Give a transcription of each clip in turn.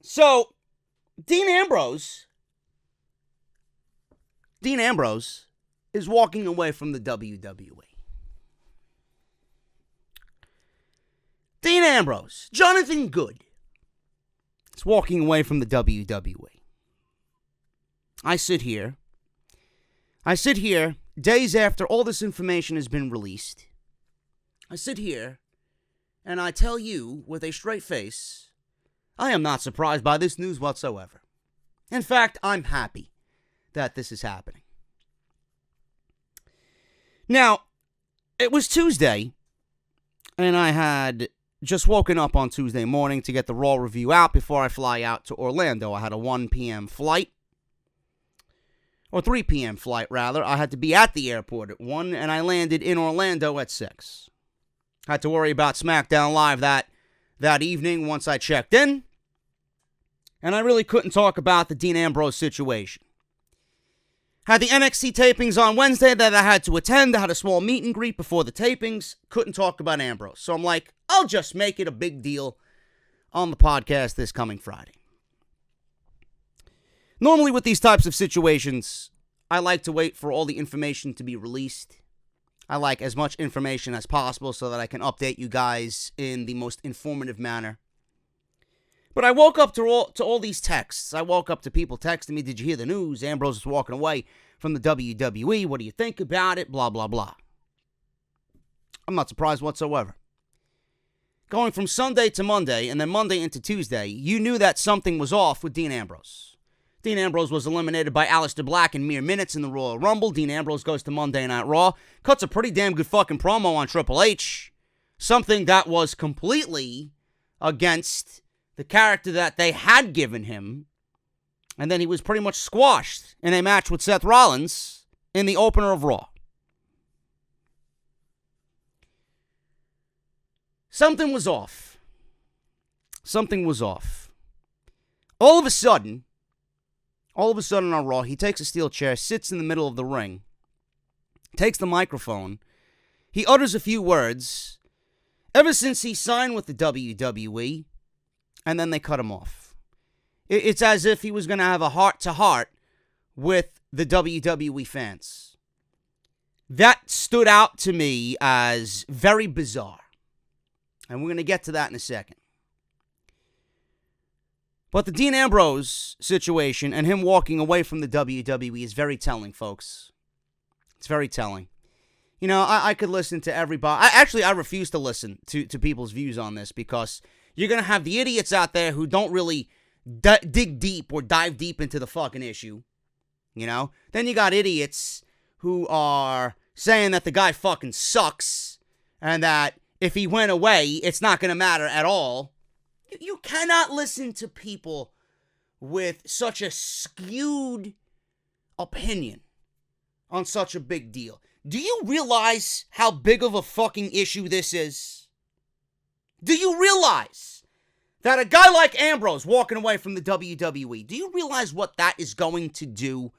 So, Dean Ambrose is walking away from the WWE. Dean Ambrose, Jonathan Good, is walking away from the WWE. I sit here days after all this information has been released. I sit here and I tell you with a straight face, I am not surprised by this news whatsoever. In fact, I'm happy that this is happening. Now, it was Tuesday, and I had just woken up on Tuesday morning to get the Raw review out before I fly out to Orlando. I had a 1 p.m. flight, or 3 p.m. flight, rather. I had to be at the airport at 1, and I landed in Orlando at 6. I had to worry about SmackDown Live that evening once I checked in, and I really couldn't talk about the Dean Ambrose situation. Had the NXT tapings on Wednesday that I had to attend. I had a small meet and greet before the tapings. Couldn't talk about Ambrose. So I'm like, I'll just make it a big deal on the podcast this coming Friday. Normally with these types of situations, I like to wait for all the information to be released. I like as much information as possible so that I can update you guys in the most informative manner. But I woke up to all these texts. I woke up to people texting me, did you hear the news? Ambrose is walking away from the WWE. What do you think about it? Blah, blah, blah. I'm not surprised whatsoever. Going from Sunday to Monday and then Monday into Tuesday, you knew that something was off with Dean Ambrose. Dean Ambrose was eliminated by Aleister Black in mere minutes in the Royal Rumble. Dean Ambrose goes to Monday Night Raw, cuts a pretty damn good fucking promo on Triple H. Something that was completely against the character that they had given him, and then he was pretty much squashed in a match with Seth Rollins in the opener of Raw. Something was off. Something was off. All of a sudden on Raw, he takes a steel chair, sits in the middle of the ring, takes the microphone, he utters a few words. Ever since he signed with the WWE, and then they cut him off. It's as if he was going to have a heart-to-heart with the WWE fans. That stood out to me as very bizarre. And we're going to get to that in a second. But the Dean Ambrose situation and him walking away from the WWE is very telling, folks. It's very telling. You know, I could listen to everybody. I refuse to listen to people's views on this because you're going to have the idiots out there who don't really dig deep or dive deep into the fucking issue, you know? Then you got idiots who are saying that the guy fucking sucks and that if he went away, it's not going to matter at all. You cannot listen to people with such a skewed opinion on such a big deal. Do you realize how big of a fucking issue this is? Do you realize that a guy like Ambrose walking away from the WWE, do you realize what that is going to do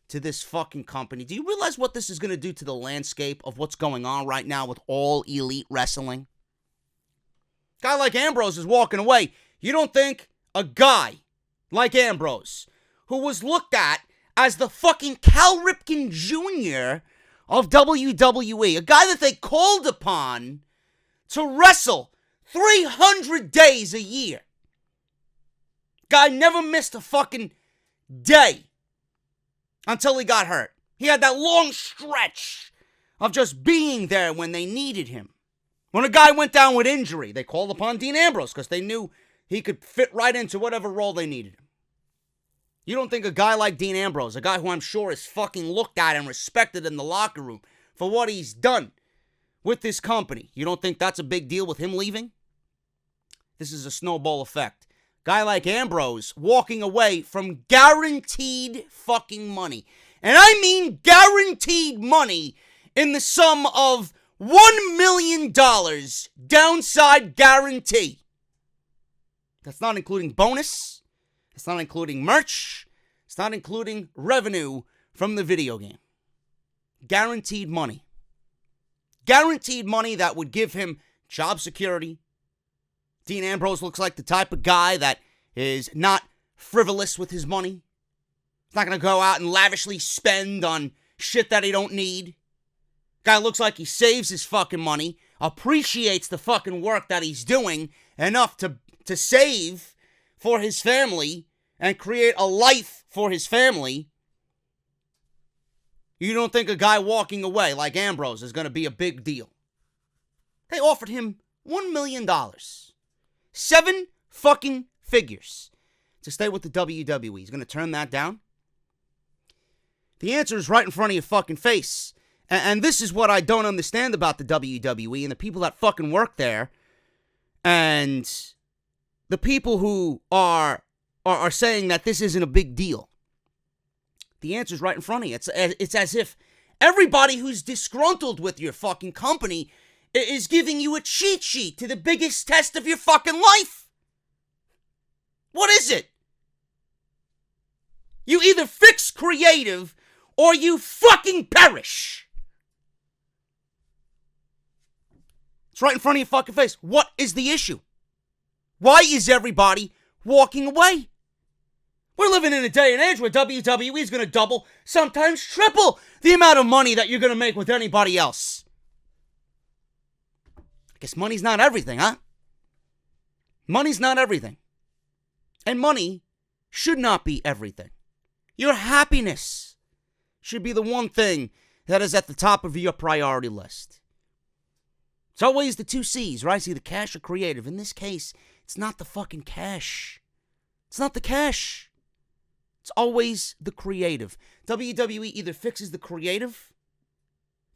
to this fucking company? Do you realize what this is going to do to the landscape of what's going on right now with all elite wrestling? A guy like Ambrose is walking away. You don't think a guy like Ambrose, who was looked at as the fucking Cal Ripken Jr. of WWE, a guy that they called upon to wrestle 300 days a year. Guy never missed a fucking day until he got hurt. He had that long stretch of just being there when they needed him. When a guy went down with injury, they called upon Dean Ambrose because they knew he could fit right into whatever role they needed him. You don't think a guy like Dean Ambrose, a guy who I'm sure is fucking looked at and respected in the locker room for what he's done with this company, you don't think that's a big deal with him leaving? This is a snowball effect. Guy like Ambrose walking away from guaranteed fucking money. And I mean guaranteed money in the sum of $1 million downside guarantee. That's not including bonus. It's not including merch. It's not including revenue from the video game. Guaranteed money. Guaranteed money that would give him job security. Dean Ambrose looks like the type of guy that is not frivolous with his money. He's not going to go out and lavishly spend on shit that he don't need. Guy looks like he saves his fucking money, appreciates the fucking work that he's doing enough to save for his family and create a life for his family. You don't think a guy walking away like Ambrose is going to be a big deal? They offered him $1 million. 7 fucking figures to stay with the WWE. He's going to turn that down? The answer is right in front of your fucking face. And this is what I don't understand about the WWE and the people that fucking work there. And the people who are saying that this isn't a big deal. The answer is right in front of you. It's as if everybody who's disgruntled with your fucking company is giving you a cheat sheet to the biggest test of your fucking life. What is it? You either fix creative or you fucking perish. It's right in front of your fucking face. What is the issue? Why is everybody walking away? We're living in a day and age where WWE is going to double, sometimes triple the amount of money that you're going to make with anybody else. I guess money's not everything, huh? Money's not everything. And money should not be everything. Your happiness should be the one thing that is at the top of your priority list. It's always the 2 C's, right? It's either cash or creative. In this case, it's not the fucking cash. It's not the cash. It's always the creative. WWE either fixes the creative,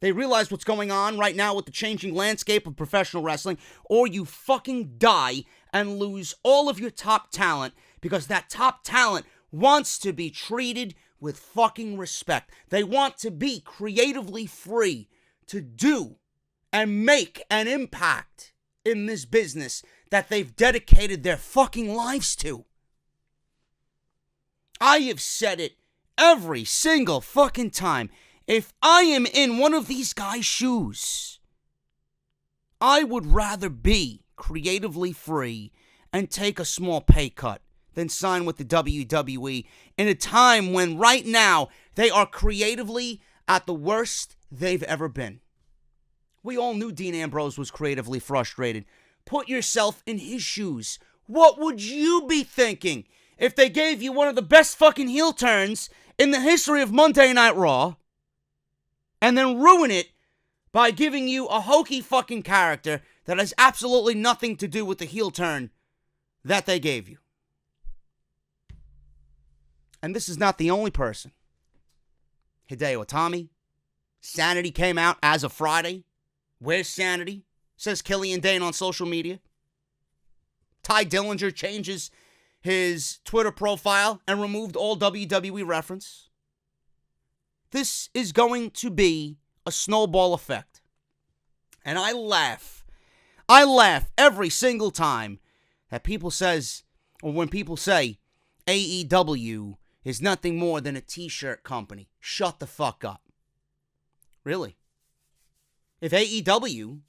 they realize what's going on right now with the changing landscape of professional wrestling, or you fucking die and lose all of your top talent because that top talent wants to be treated with fucking respect. They want to be creatively free to do and make an impact in this business that they've dedicated their fucking lives to. I have said it every single fucking time. If I am in one of these guys' shoes, I would rather be creatively free and take a small pay cut than sign with the WWE in a time when right now they are creatively at the worst they've ever been. We all knew Dean Ambrose was creatively frustrated. Put yourself in his shoes. What would you be thinking if they gave you one of the best fucking heel turns in the history of Monday Night Raw and then ruin it by giving you a hokey fucking character that has absolutely nothing to do with the heel turn that they gave you? And this is not the only person. Hideo Itami. Sanity came out as of Friday. Where's Sanity? Says Killian Dane on social media. Tye Dillinger changes his Twitter profile and removed all WWE reference. This is going to be a snowball effect. And I laugh every single time that people says, or when people say AEW is nothing more than a t-shirt company. Shut the fuck up. Really? If AEW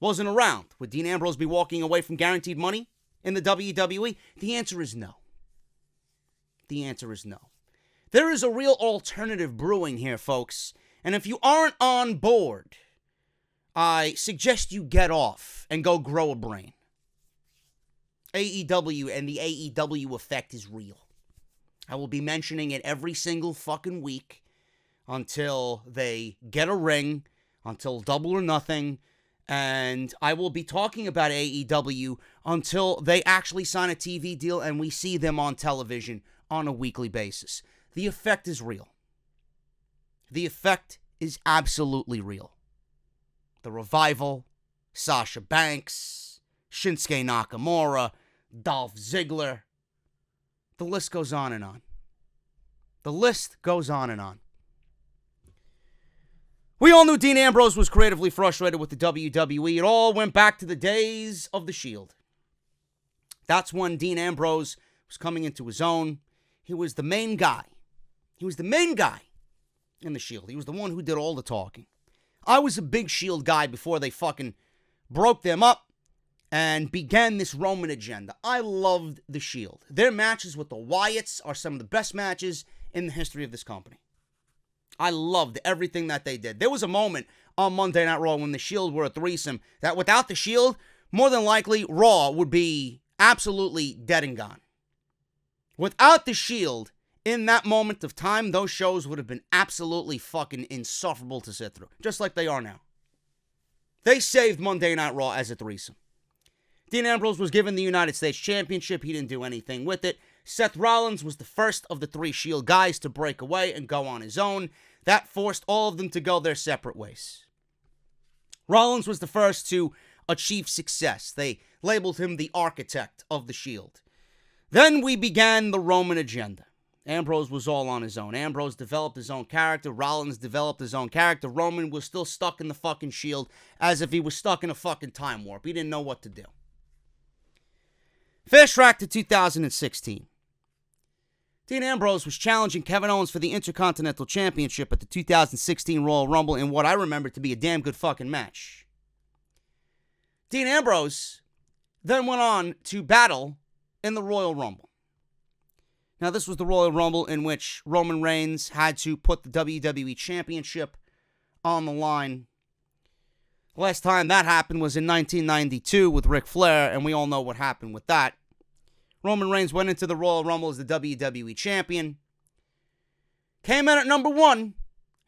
wasn't around, would Dean Ambrose be walking away from guaranteed money in the WWE? The answer is no. The answer is no. There is a real alternative brewing here, folks. And if you aren't on board, I suggest you get off and go grow a brain. AEW and the AEW effect is real. I will be mentioning it every single fucking week until they get a ring, until Double or Nothing, and I will be talking about AEW until they actually sign a TV deal and we see them on television on a weekly basis. The effect is real. The effect is absolutely real. The Revival, Sasha Banks, Shinsuke Nakamura, Dolph Ziggler. The list goes on and on. The list goes on and on. We all knew Dean Ambrose was creatively frustrated with the WWE. It all went back to the days of the Shield. That's when Dean Ambrose was coming into his own. He was the main guy. He was the main guy in the Shield. He was the one who did all the talking. I was a big Shield guy before they fucking broke them up and began this Roman agenda. I loved the Shield. Their matches with the Wyatts are some of the best matches in the history of this company. I loved everything that they did. There was a moment on Monday Night Raw when the Shield were a threesome that without the Shield, more than likely, Raw would be absolutely dead and gone. Without the Shield, in that moment of time, those shows would have been absolutely fucking insufferable to sit through, just like they are now. They saved Monday Night Raw as a threesome. Dean Ambrose was given the United States Championship. He didn't do anything with it. Seth Rollins was the first of the three Shield guys to break away and go on his own. That forced all of them to go their separate ways. Rollins was the first to achieve success. They labeled him the architect of the Shield. Then we began the Roman agenda. Ambrose was all on his own. Ambrose developed his own character. Rollins developed his own character. Roman was still stuck in the fucking Shield as if he was stuck in a fucking time warp. He didn't know what to do. Fast track to 2016. Dean Ambrose was challenging Kevin Owens for the Intercontinental Championship at the 2016 Royal Rumble in what I remember to be a damn good fucking match. Dean Ambrose then went on to battle in the Royal Rumble. Now, this was the Royal Rumble in which Roman Reigns had to put the WWE Championship on the line. Last time that happened was in 1992 with Ric Flair, and we all know what happened with that. Roman Reigns went into the Royal Rumble as the WWE Champion. Came in at number 1,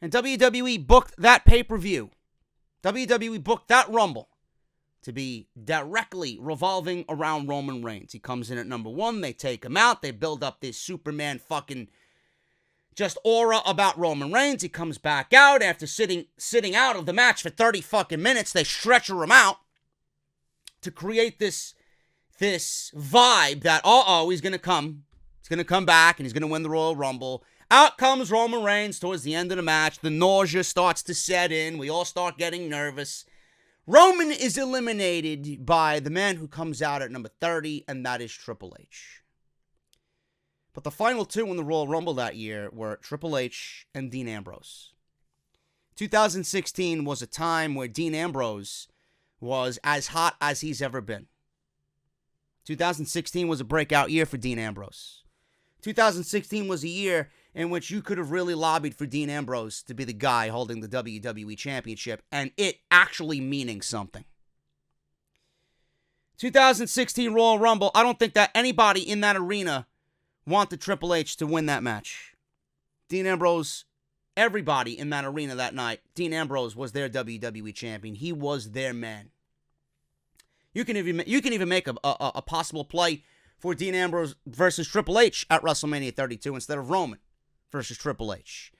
and WWE booked that pay-per-view. WWE booked that Rumble to be directly revolving around Roman Reigns. He comes in at number 1, they take him out, they build up this Superman fucking just aura about Roman Reigns. He comes back out after sitting out of the match for 30 fucking minutes. They stretcher him out to create this vibe that, he's going to come. He's going to come back and he's going to win the Royal Rumble. Out comes Roman Reigns towards the end of the match. The nausea starts to set in. We all start getting nervous. Roman is eliminated by the man who comes out at number 30, and that is Triple H. But the final two in the Royal Rumble that year were Triple H and Dean Ambrose. 2016 was a time where Dean Ambrose was as hot as he's ever been. 2016 was a breakout year for Dean Ambrose. 2016 was a year in which you could have really lobbied for Dean Ambrose to be the guy holding the WWE Championship, and it actually meaning something. 2016 Royal Rumble, I don't think that anybody in that arena wanted Triple H to win that match. Dean Ambrose, everybody in that arena that night, Dean Ambrose was their WWE Champion. He was their man. You can even make a possible play for Dean Ambrose versus Triple H at WrestleMania 32 instead of Roman versus Triple H.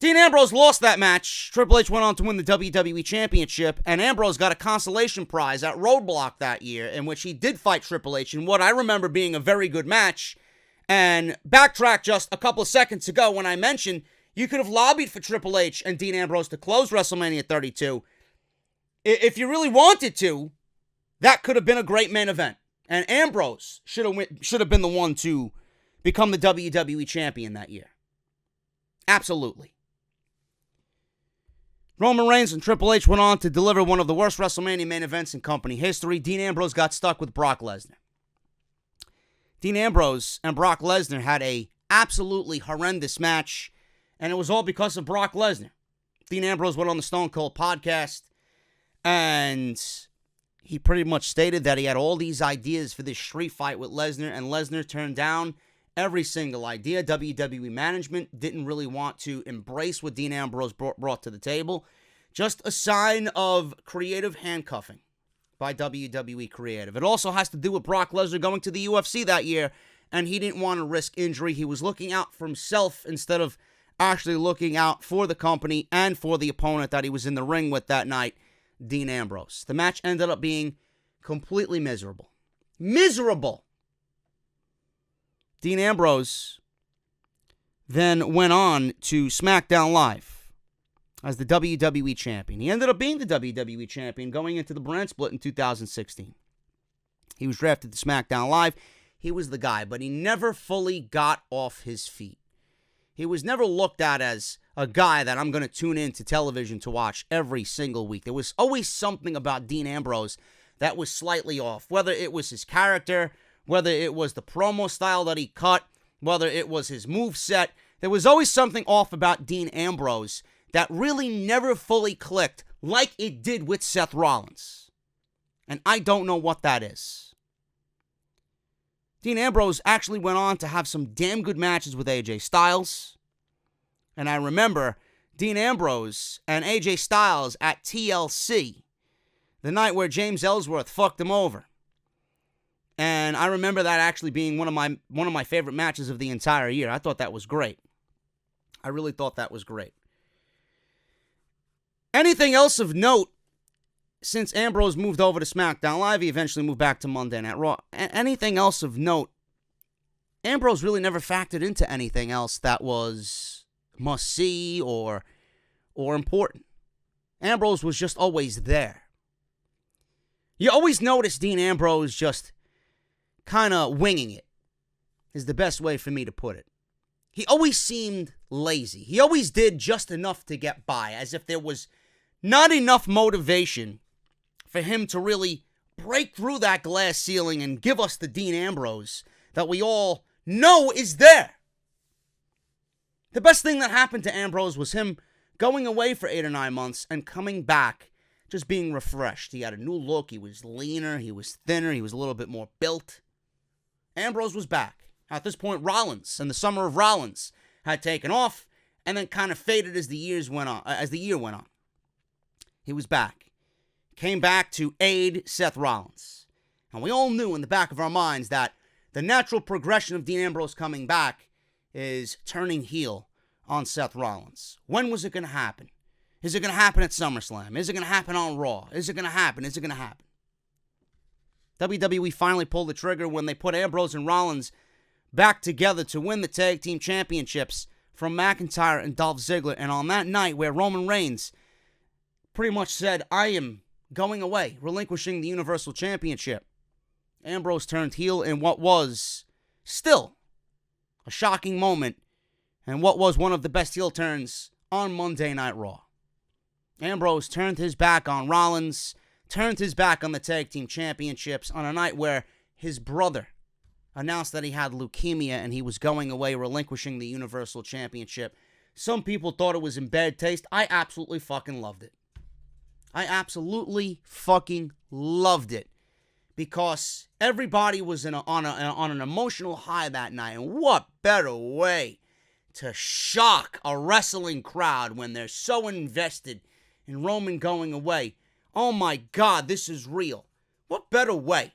Dean Ambrose lost that match. Triple H went on to win the WWE Championship, and Ambrose got a consolation prize at Roadblock that year in which he did fight Triple H in what I remember being a very good match. And backtrack just a couple of seconds ago when I mentioned you could have lobbied for Triple H and Dean Ambrose to close WrestleMania 32. If you really wanted to, that could have been a great main event. And Ambrose should have been the one to become the WWE Champion that year. Absolutely. Roman Reigns and Triple H went on to deliver one of the worst WrestleMania main events in company history. Dean Ambrose got stuck with Brock Lesnar. Dean Ambrose and Brock Lesnar had a absolutely horrendous match, and it was all because of Brock Lesnar. Dean Ambrose went on the Stone Cold podcast, and he pretty much stated that he had all these ideas for this street fight with Lesnar, and Lesnar turned down every single idea. WWE management didn't really want to embrace what Dean Ambrose brought to the table. Just a sign of creative handcuffing by WWE Creative. It also has to do with Brock Lesnar going to the UFC that year, and he didn't want to risk injury. He was looking out for himself instead of actually looking out for the company and for the opponent that he was in the ring with that night, Dean Ambrose. The match ended up being completely miserable. Miserable! Dean Ambrose then went on to SmackDown Live as the WWE Champion. He ended up being the WWE Champion going into the brand split in 2016. He was drafted to SmackDown Live. He was the guy, but he never fully got off his feet. He was never looked at as a guy that I'm going to tune in to television to watch every single week. There was always something about Dean Ambrose that was slightly off. Whether it was his character, whether it was the promo style that he cut, whether it was his moveset, there was always something off about Dean Ambrose that really never fully clicked like it did with Seth Rollins. And I don't know what that is. Dean Ambrose actually went on to have some damn good matches with AJ Styles. And I remember Dean Ambrose and AJ Styles at TLC, the night where James Ellsworth fucked him over. And I remember that actually being one of my favorite matches of the entire year. I thought that was great. I really thought that was great. Anything else of note since Ambrose moved over to SmackDown Live? He eventually moved back to Monday Night Raw. Anything else of note? Ambrose really never factored into anything else that was must-see or important. Ambrose was just always there. You always notice Dean Ambrose just kind of winging it, is the best way for me to put it. He always seemed lazy. He always did just enough to get by, as if there was not enough motivation for him to really break through that glass ceiling and give us the Dean Ambrose that we all know is there. The best thing that happened to Ambrose was him going away for 8 or 9 months and coming back just being refreshed. He had a new look. He was leaner. He was thinner. He was a little bit more built. Ambrose was back. At this point, Rollins and the summer of Rollins had taken off and then kind of faded as the year went on. He was back. Came back to aid Seth Rollins. And we all knew in the back of our minds that the natural progression of Dean Ambrose coming back is turning heel on Seth Rollins. When was it going to happen? Is it going to happen at SummerSlam? Is it going to happen on Raw? Is it going to happen? Is it going to happen? WWE finally pulled the trigger when they put Ambrose and Rollins back together to win the tag team championships from McIntyre and Dolph Ziggler. And on that night where Roman Reigns pretty much said, I am going away, relinquishing the Universal Championship, Ambrose turned heel in what was still a shocking moment and what was one of the best heel turns on Monday Night Raw. Ambrose turned his back on Rollins, turned his back on the tag team championships on a night where his brother announced that he had leukemia and he was going away, relinquishing the Universal Championship. Some people thought it was in bad taste. I absolutely fucking loved it. I absolutely fucking loved it. Because everybody was on an emotional high that night. And what better way to shock a wrestling crowd when they're so invested in Roman going away. Oh my God, this is real. What better way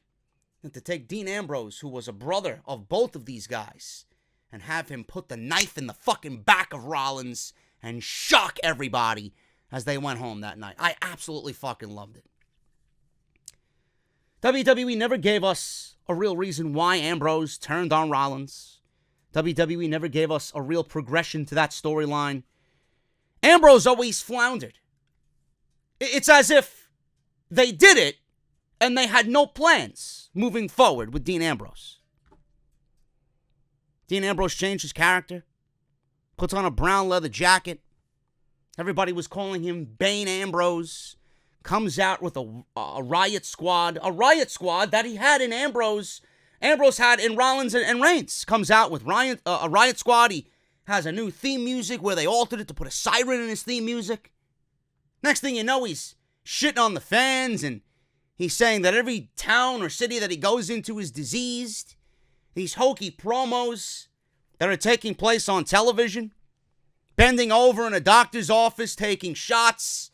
than to take Dean Ambrose, who was a brother of both of these guys, and have him put the knife in the fucking back of Rollins and shock everybody as they went home that night. I absolutely fucking loved it. WWE never gave us a real reason why Ambrose turned on Rollins. WWE never gave us a real progression to that storyline. Ambrose always floundered. It's as if they did it and they had no plans moving forward with Dean Ambrose. Dean Ambrose changed his character, puts on a brown leather jacket. Everybody was calling him Bane Ambrose. Comes out with a riot squad. A riot squad that he had in Ambrose. Ambrose had in Rollins and Reigns. Comes out with a riot squad. He has a new theme music where they altered it to put a siren in his theme music. Next thing you know, he's shitting on the fans. And he's saying that every town or city that he goes into is diseased. These hokey promos that are taking place on television. Bending over in a doctor's office, taking shots.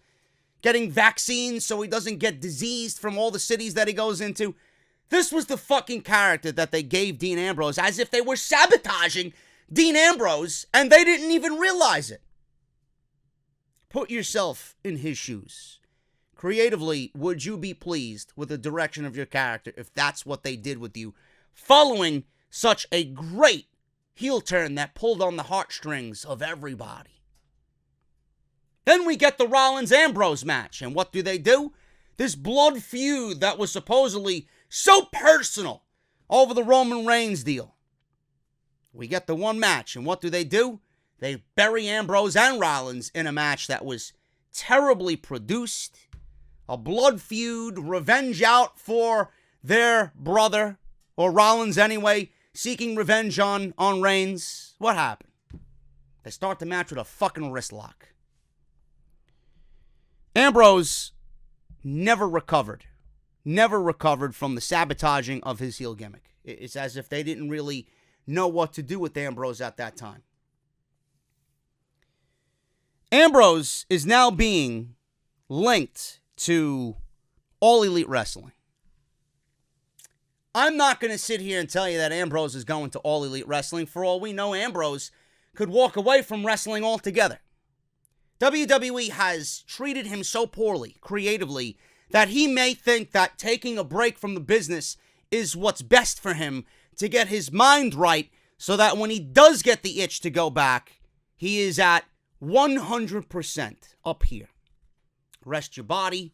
Getting vaccines so he doesn't get diseased from all the cities that he goes into. This was the fucking character that they gave Dean Ambrose, as if they were sabotaging Dean Ambrose and they didn't even realize it. Put yourself in his shoes. Creatively, would you be pleased with the direction of your character if that's what they did with you, following such a great heel turn that pulled on the heartstrings of everybody? Then we get the Rollins-Ambrose match. And what do? This blood feud that was supposedly so personal over the Roman Reigns deal. We get the one match. And what do? They bury Ambrose and Rollins in a match that was terribly produced, a blood feud, revenge out for their brother, or Rollins anyway, seeking revenge on Reigns. What happened? They start the match with a fucking wrist lock. Ambrose never recovered from the sabotaging of his heel gimmick. It's as if they didn't really know what to do with Ambrose at that time. Ambrose is now being linked to All Elite Wrestling. I'm not going to sit here and tell you that Ambrose is going to All Elite Wrestling. For all we know, Ambrose could walk away from wrestling altogether. WWE has treated him so poorly, creatively, that he may think that taking a break from the business is what's best for him to get his mind right so that when he does get the itch to go back, he is at 100% up here. Rest your body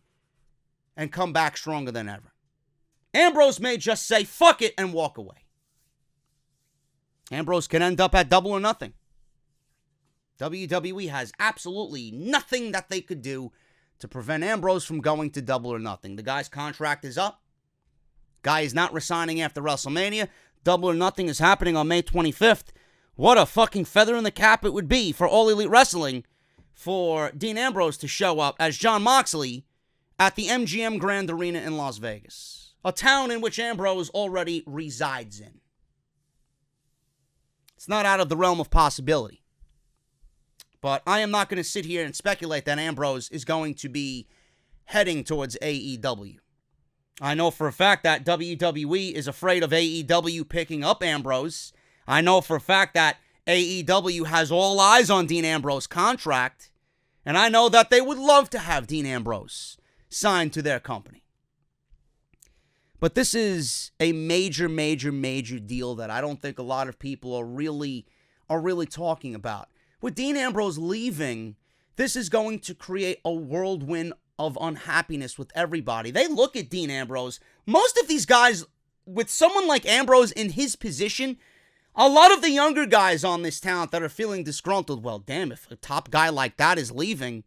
and come back stronger than ever. Ambrose may just say, fuck it, and walk away. Ambrose can end up at Double or Nothing. WWE has absolutely nothing that they could do to prevent Ambrose from going to Double or Nothing. The guy's contract is up. Guy is not resigning after WrestleMania. Double or Nothing is happening on May 25th. What a fucking feather in the cap it would be for All Elite Wrestling for Dean Ambrose to show up as Jon Moxley at the MGM Grand Arena in Las Vegas, a town in which Ambrose already resides in. It's not out of the realm of possibility. But I am not going to sit here and speculate that Ambrose is going to be heading towards AEW. I know for a fact that WWE is afraid of AEW picking up Ambrose. I know for a fact that AEW has all eyes on Dean Ambrose's contract. And I know that they would love to have Dean Ambrose signed to their company. But this is a major deal that I don't think a lot of people are really talking about. With Dean Ambrose leaving, this is going to create a whirlwind of unhappiness with everybody. They look at Dean Ambrose. Most of these guys, with someone like Ambrose in his position, a lot of the younger guys on this talent that are feeling disgruntled, well, damn, if a top guy like that is leaving,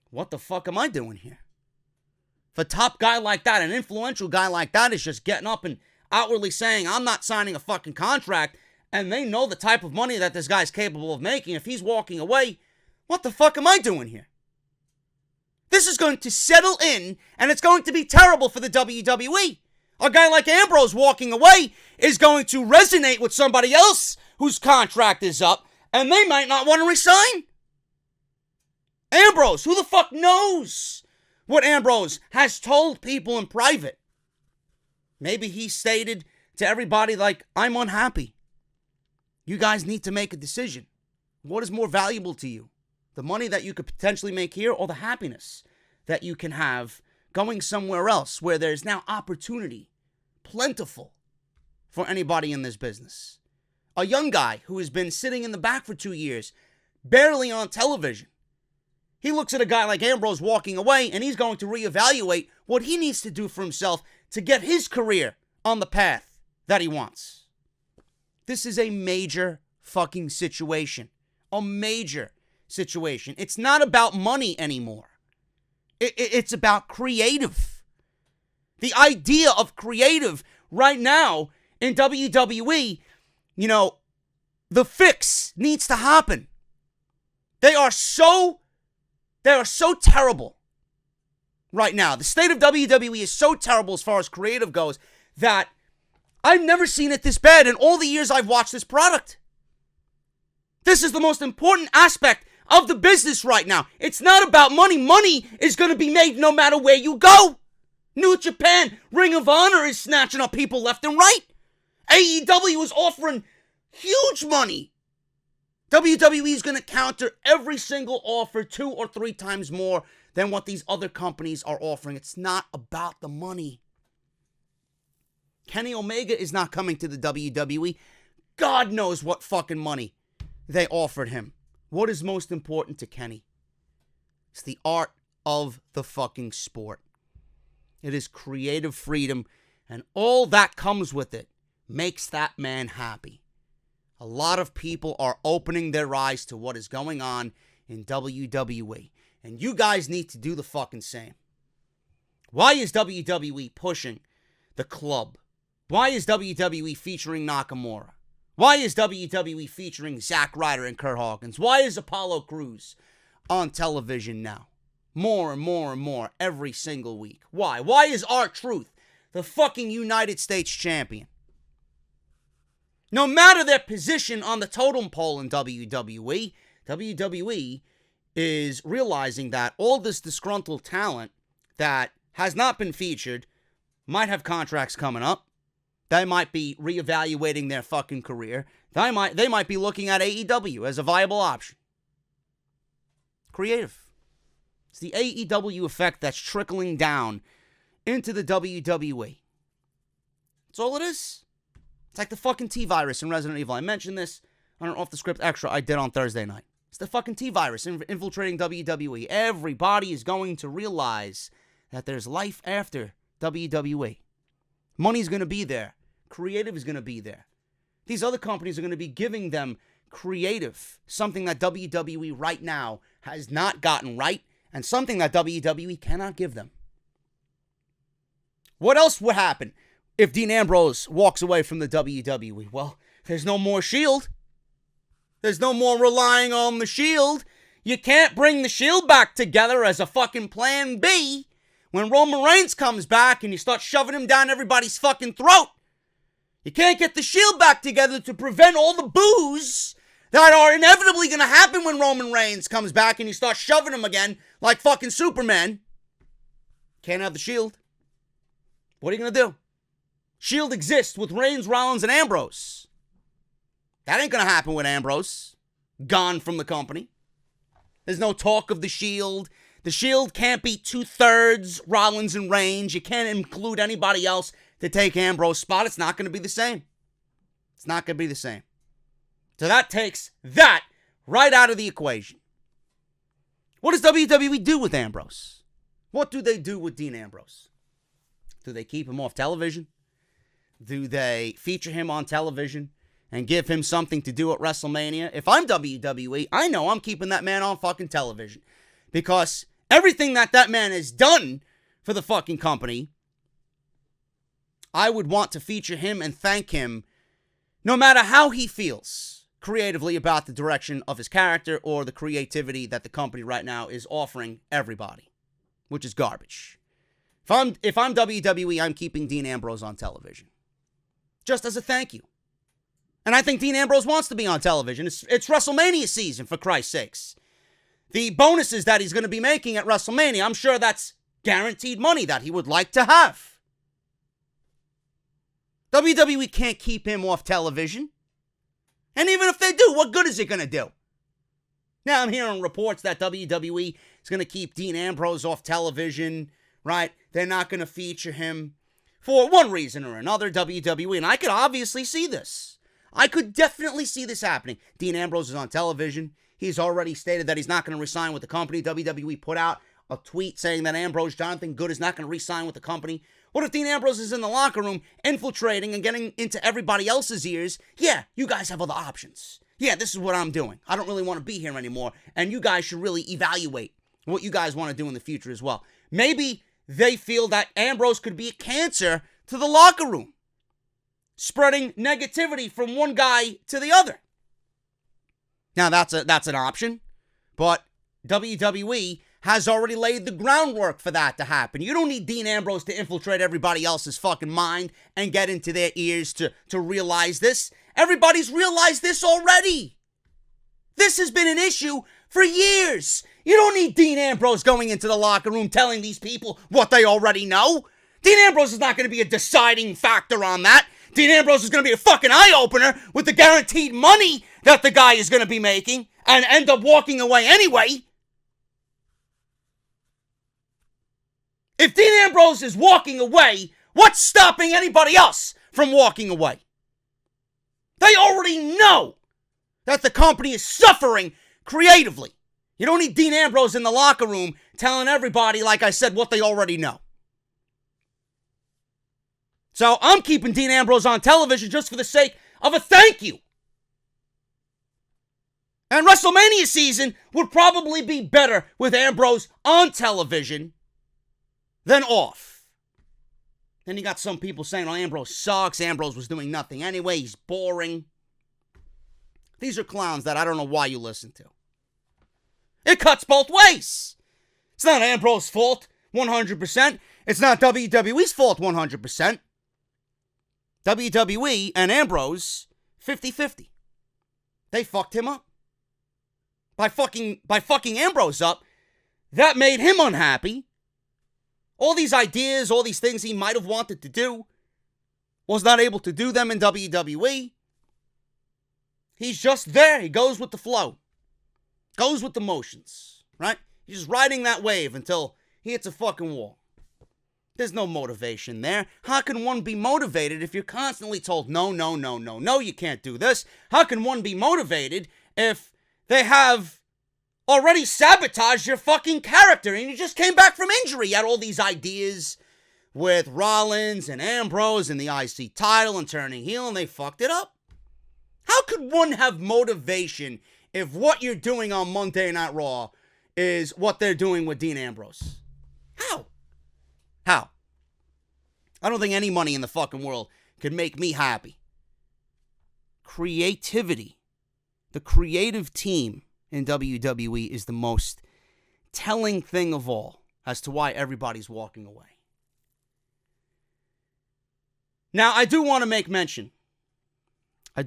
what the fuck am I doing here? If a top guy like that, an influential guy like that is just getting up and outwardly saying, I'm not signing a fucking contract, and they know the type of money that this guy's capable of making, if he's walking away, what the fuck am I doing here? This is going to settle in, and it's going to be terrible for the WWE. A guy like Ambrose walking away is going to resonate with somebody else whose contract is up, and they might not want to resign. Ambrose, who the fuck knows what Ambrose has told people in private? Maybe he stated to everybody like, I'm unhappy. You guys need to make a decision. What is more valuable to you? The money that you could potentially make here, or the happiness that you can have going somewhere else where there's now opportunity, plentiful, for anybody in this business. A young guy who has been sitting in the back for 2 years, barely on television. He looks at a guy like Ambrose walking away, and he's going to reevaluate what he needs to do for himself to get his career on the path that he wants. This is a major fucking situation. A major situation. It's not about money anymore. It's about creative. The idea of creative right now in WWE, the fix needs to happen. They are so terrible right now. The state of WWE is so terrible as far as creative goes that I've never seen it this bad in all the years I've watched this product. This is the most important aspect of the business right now. It's not about money. Money is going to be made no matter where you go. New Japan, Ring of Honor is snatching up people left and right. AEW is offering huge money. WWE is going to counter every single offer 2 or 3 times more than what these other companies are offering. It's not about the money. Kenny Omega is not coming to the WWE. God knows what fucking money they offered him. What is most important to Kenny? It's the art of the fucking sport. It is creative freedom, and all that comes with it makes that man happy. A lot of people are opening their eyes to what is going on in WWE, and you guys need to do the fucking same. Why is WWE pushing the club? Why is WWE featuring Nakamura? Why is WWE featuring Zack Ryder and Kurt Hawkins? Why is Apollo Crews on television now? More and more and more every single week. Why? Why is R-Truth the fucking United States champion? No matter their position on the totem pole in WWE, WWE is realizing that all this disgruntled talent that has not been featured might have contracts coming up. They might be reevaluating their fucking career. They might be looking at AEW as a viable option. Creative. It's the AEW effect that's trickling down into the WWE. That's all it is. It's like the fucking T-virus in Resident Evil. I mentioned this on an off-the-script extra I did on Thursday night. It's the fucking T-virus infiltrating WWE. Everybody is going to realize that there's life after WWE. Money's going to be there. Creative is going to be there. These other companies are going to be giving them creative, something that WWE right now has not gotten right, and something that WWE cannot give them. What else would happen if Dean Ambrose walks away from the WWE? Well, there's no more Shield. There's no more relying on the Shield. You can't bring the Shield back together as a fucking plan B when Roman Reigns comes back and you start shoving him down everybody's fucking throat. You can't get the Shield back together to prevent all the boos that are inevitably going to happen when Roman Reigns comes back and you start shoving him again like fucking Superman. Can't have the Shield. What are you going to do? Shield exists with Reigns, Rollins, and Ambrose. That ain't going to happen with Ambrose. Gone from the company. There's no talk of the Shield. The Shield can't be 2/3 Rollins and Reigns. You can't include anybody else to take Ambrose's spot. It's not going to be the same. It's not going to be the same. So that takes that right out of the equation. What does WWE do with Ambrose? What do they do with Dean Ambrose? Do they keep him off television? Do they feature him on television and give him something to do at WrestleMania? If I'm WWE, I know I'm keeping that man on fucking television. Because everything that man has done for the fucking company, I would want to feature him and thank him no matter how he feels creatively about the direction of his character or the creativity that the company right now is offering everybody, which is garbage. If I'm WWE, I'm keeping Dean Ambrose on television. Just as a thank you. And I think Dean Ambrose wants to be on television. It's WrestleMania season, for Christ's sakes. The bonuses that he's going to be making at WrestleMania, I'm sure that's guaranteed money that he would like to have. WWE can't keep him off television. And even if they do, what good is it going to do? Now I'm hearing reports that WWE is going to keep Dean Ambrose off television, right? They're not going to feature him for one reason or another, WWE. And I could obviously see this. I could definitely see this happening. Dean Ambrose is on television. He's already stated that he's not going to resign with the company. WWE put out a tweet saying that Ambrose Jonathan Good is not going to resign with the company. What if Dean Ambrose is in the locker room infiltrating and getting into everybody else's ears? Yeah, you guys have other options. Yeah, this is what I'm doing. I don't really want to be here anymore. And you guys should really evaluate what you guys want to do in the future as well. Maybe they feel that Ambrose could be a cancer to the locker room, spreading negativity from one guy to the other. Now, that's an option, but WWE has already laid the groundwork for that to happen. You don't need Dean Ambrose to infiltrate everybody else's fucking mind and get into their ears to realize this. Everybody's realized this already. This has been an issue for years. You don't need Dean Ambrose going into the locker room telling these people what they already know. Dean Ambrose is not going to be a deciding factor on that. Dean Ambrose is going to be a fucking eye-opener with the guaranteed money that the guy is going to be making and end up walking away anyway. If Dean Ambrose is walking away, what's stopping anybody else from walking away? They already know that the company is suffering creatively. You don't need Dean Ambrose in the locker room telling everybody, like I said, what they already know. So I'm keeping Dean Ambrose on television just for the sake of a thank you. And WrestleMania season would probably be better with Ambrose on television then off. Then you got some people saying, oh, Ambrose sucks. Ambrose was doing nothing anyway. He's boring. These are clowns that I don't know why you listen to. It cuts both ways. It's not Ambrose's fault 100%. It's not WWE's fault 100%. WWE and Ambrose, 50-50. They fucked him up. By fucking Ambrose up, that made him unhappy. All these ideas, all these things he might have wanted to do, was not able to do them in WWE. He's just there. He goes with the flow. Goes with the motions, right? He's just riding that wave until he hits a fucking wall. There's no motivation there. How can one be motivated if you're constantly told, no, you can't do this? How can one be motivated if they have already sabotaged your fucking character and you just came back from injury? You had all these ideas with Rollins and Ambrose and the IC title and turning heel, and they fucked it up. How could one have motivation if what you're doing on Monday Night Raw is what they're doing with Dean Ambrose? How? I don't think any money in the fucking world could make me happy. Creativity. The creative team in WWE is the most telling thing of all as to why everybody's walking away. Now, I do want to make mention. I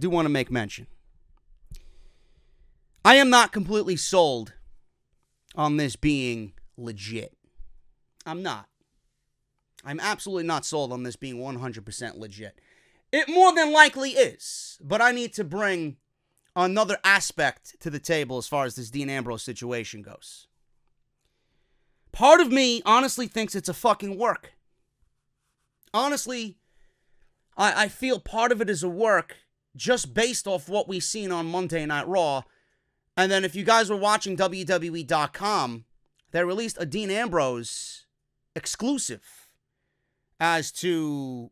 am not completely sold on this being legit. I'm not. I'm absolutely not sold on this being 100% legit. It more than likely is, but I need to bring another aspect to the table as far as this Dean Ambrose situation goes. Part of me honestly thinks it's a fucking work. Honestly, I feel part of it is a work just based off what we've seen on Monday Night Raw. And then if you guys were watching WWE.com, they released a Dean Ambrose exclusive as to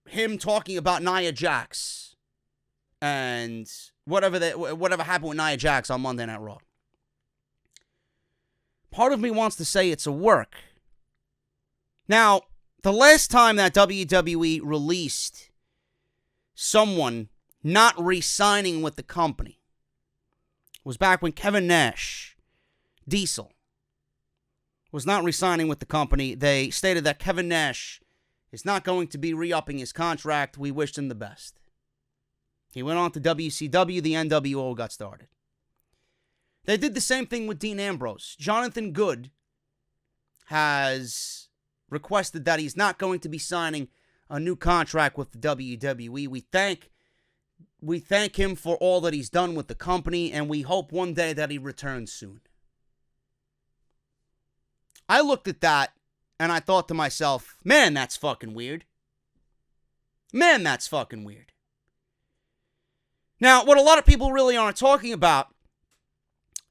him talking about Nia Jax and whatever happened with Nia Jax on Monday Night Raw. Part of me wants to say it's a work. Now, the last time that WWE released someone not re-signing with the company was back when Kevin Nash, Diesel, was not re-signing with the company. They stated that Kevin Nash is not going to be re-upping his contract. We wished him the best. He went on to WCW. The NWO got started. They did the same thing with Dean Ambrose. Jonathan Good has requested that he's not going to be signing a new contract with the WWE. We thank him for all that he's done with the company, and we hope one day that he returns soon. I looked at that, and I thought to myself, man, that's fucking weird. Now, what a lot of people really aren't talking about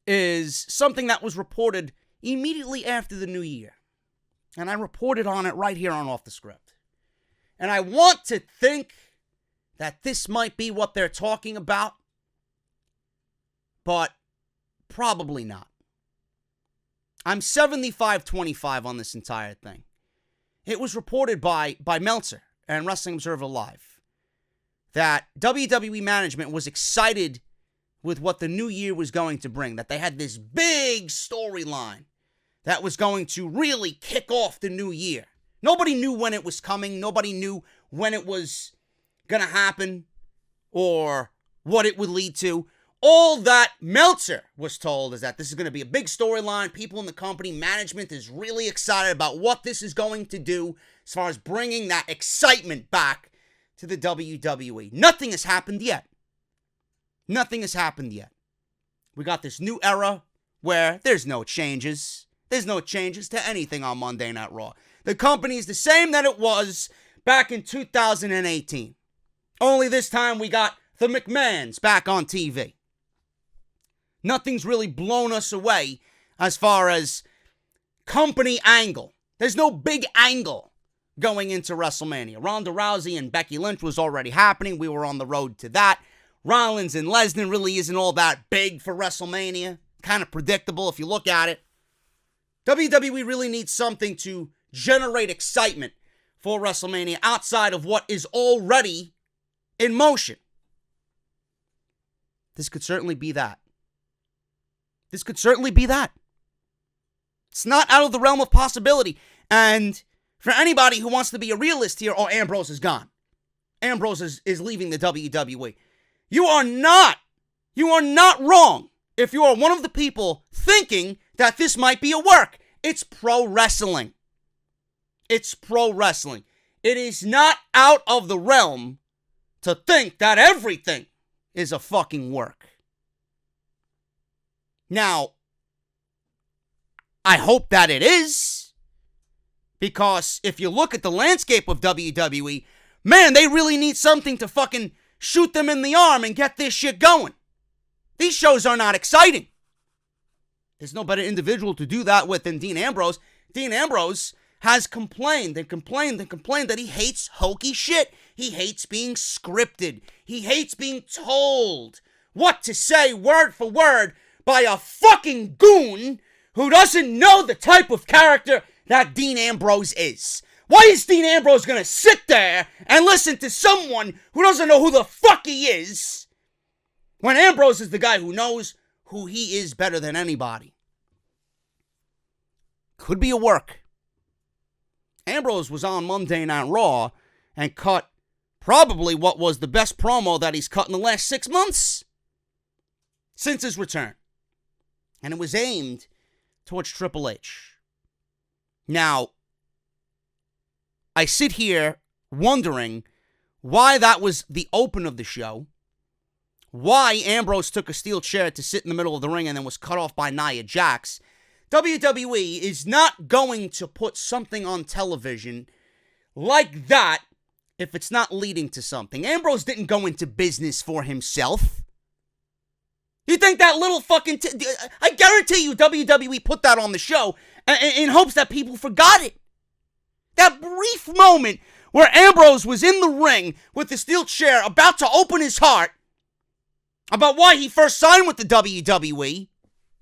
is something that was reported immediately after the new year. And I reported on it right here on Off the Script. And I want to think that this might be what they're talking about, but probably not. I'm 75-25 on this entire thing. It was reported by Meltzer and Wrestling Observer Live that WWE management was excited with what the new year was going to bring, that they had this big storyline that was going to really kick off the new year. Nobody knew when it was coming. Nobody knew when it was going to happen or what it would lead to. All that Meltzer was told is that this is going to be a big storyline. People in the company, management is really excited about what this is going to do as far as bringing that excitement back to the WWE. Nothing has happened yet. We got this new era where there's no changes. There's no changes to anything on Monday Night Raw. The company is the same that it was back in 2018. Only this time we got the McMahons back on TV. Nothing's really blown us away as far as company angle. There's no big angle going into WrestleMania. Ronda Rousey and Becky Lynch was already happening. We were on the road to that. Rollins and Lesnar really isn't all that big for WrestleMania. Kind of predictable if you look at it. WWE really needs something to generate excitement for WrestleMania outside of what is already in motion. This could certainly be that. This could certainly be that. It's not out of the realm of possibility. And for anybody who wants to be a realist here, oh, Ambrose is gone. Ambrose is leaving the WWE. You are not wrong if you are one of the people thinking that this might be a work. It's pro wrestling. It's pro wrestling. It is not out of the realm to think that everything is a fucking work. Now, I hope that it is, because if you look at the landscape of WWE, man, they really need something to fucking shoot them in the arm and get this shit going. These shows are not exciting. There's no better individual to do that with than Dean Ambrose. Dean Ambrose has complained that he hates hokey shit. He hates being scripted. He hates being told what to say word for word by a fucking goon who doesn't know the type of character that Dean Ambrose is. Why is Dean Ambrose gonna sit there and listen to someone who doesn't know who the fuck he is when Ambrose is the guy who knows who he is better than anybody? Could be a work. Ambrose was on Monday Night Raw and cut probably what was the best promo that he's cut in the last 6 months since his return. And it was aimed towards Triple H. Now, I sit here wondering why that was the open of the show, why Ambrose took a steel chair to sit in the middle of the ring and then was cut off by Nia Jax. WWE is not going to put something on television like that if it's not leading to something. Ambrose didn't go into business for himself. You think that little fucking... I guarantee you WWE put that on the show in hopes that people forgot it. That brief moment where Ambrose was in the ring with the steel chair about to open his heart about why he first signed with the WWE.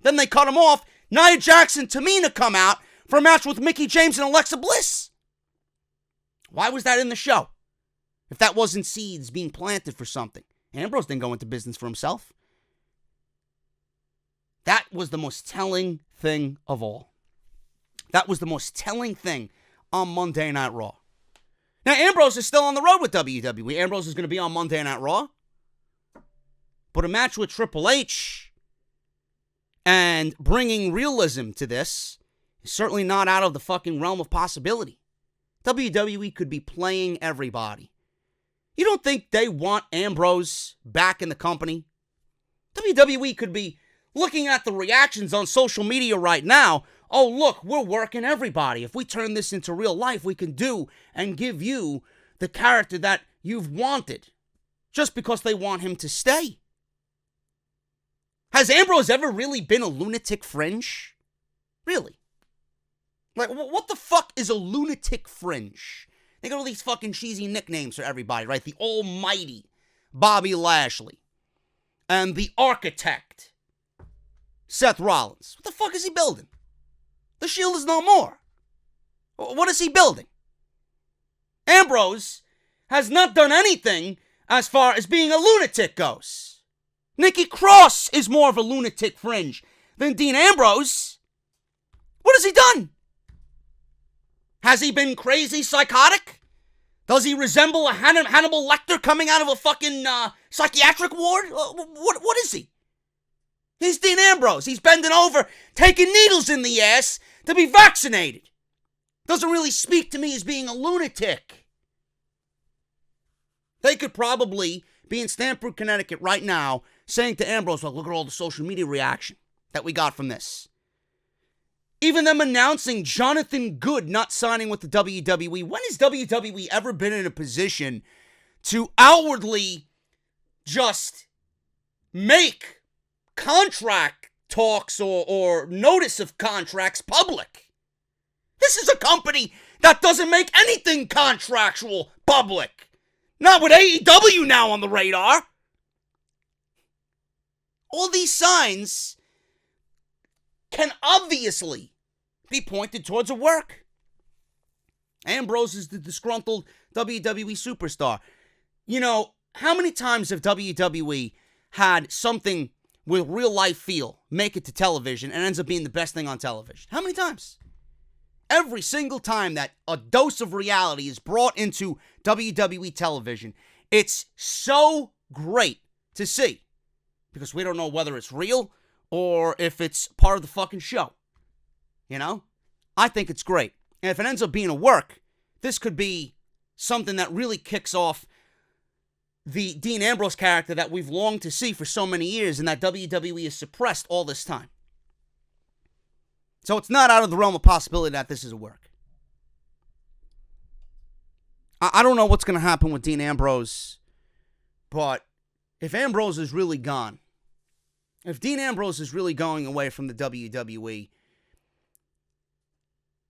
Then they cut him off. Nia Jax and Tamina come out for a match with Mickie James and Alexa Bliss. Why was that in the show? If that wasn't seeds being planted for something. Ambrose didn't go into business for himself. That was the most telling thing of all. That was the most telling thing on Monday Night Raw. Now, Ambrose is still on the road with WWE. Ambrose is going to be on Monday Night Raw. But a match with Triple H and bringing realism to this is certainly not out of the fucking realm of possibility. WWE could be playing everybody. You don't think they want Ambrose back in the company? WWE could be looking at the reactions on social media right now. Oh, look, we're working everybody. If we turn this into real life, we can do and give you the character that you've wanted. Just because they want him to stay. Has Ambrose ever really been a lunatic fringe? Really? Like, what the fuck is a lunatic fringe? They got all these fucking cheesy nicknames for everybody, right? The almighty Bobby Lashley. And the architect, Seth Rollins. What the fuck is he building? The Shield is no more. What is he building? Ambrose has not done anything as far as being a lunatic goes. Nikki Cross is more of a lunatic fringe than Dean Ambrose. What has he done? Has he been crazy psychotic? Does he resemble a Hannibal Lecter coming out of a fucking psychiatric ward? What is he? He's Dean Ambrose. He's bending over, taking needles in the ass to be vaccinated. Doesn't really speak to me as being a lunatic. They could probably be in Stamford, Connecticut right now saying to Ambrose, well, look at all the social media reaction that we got from this. Even them announcing Jonathan Good not signing with the WWE. When has WWE ever been in a position to outwardly just make contract talks or notice of contracts public? This is a company that doesn't make anything contractual public. Not with AEW now on the radar. All these signs can obviously be pointed towards a work. Ambrose is the disgruntled WWE superstar. You know, how many times have WWE had something with real life feel make it to television and ends up being the best thing on television? How many times? Every single time that a dose of reality is brought into WWE television, it's so great to see. Because we don't know whether it's real or if it's part of the fucking show. You know? I think it's great. And if it ends up being a work, this could be something that really kicks off the Dean Ambrose character that we've longed to see for so many years and that WWE has suppressed all this time. So it's not out of the realm of possibility that this is a work. I don't know what's going to happen with Dean Ambrose, but if Ambrose is really gone, if Dean Ambrose is really going away from the WWE,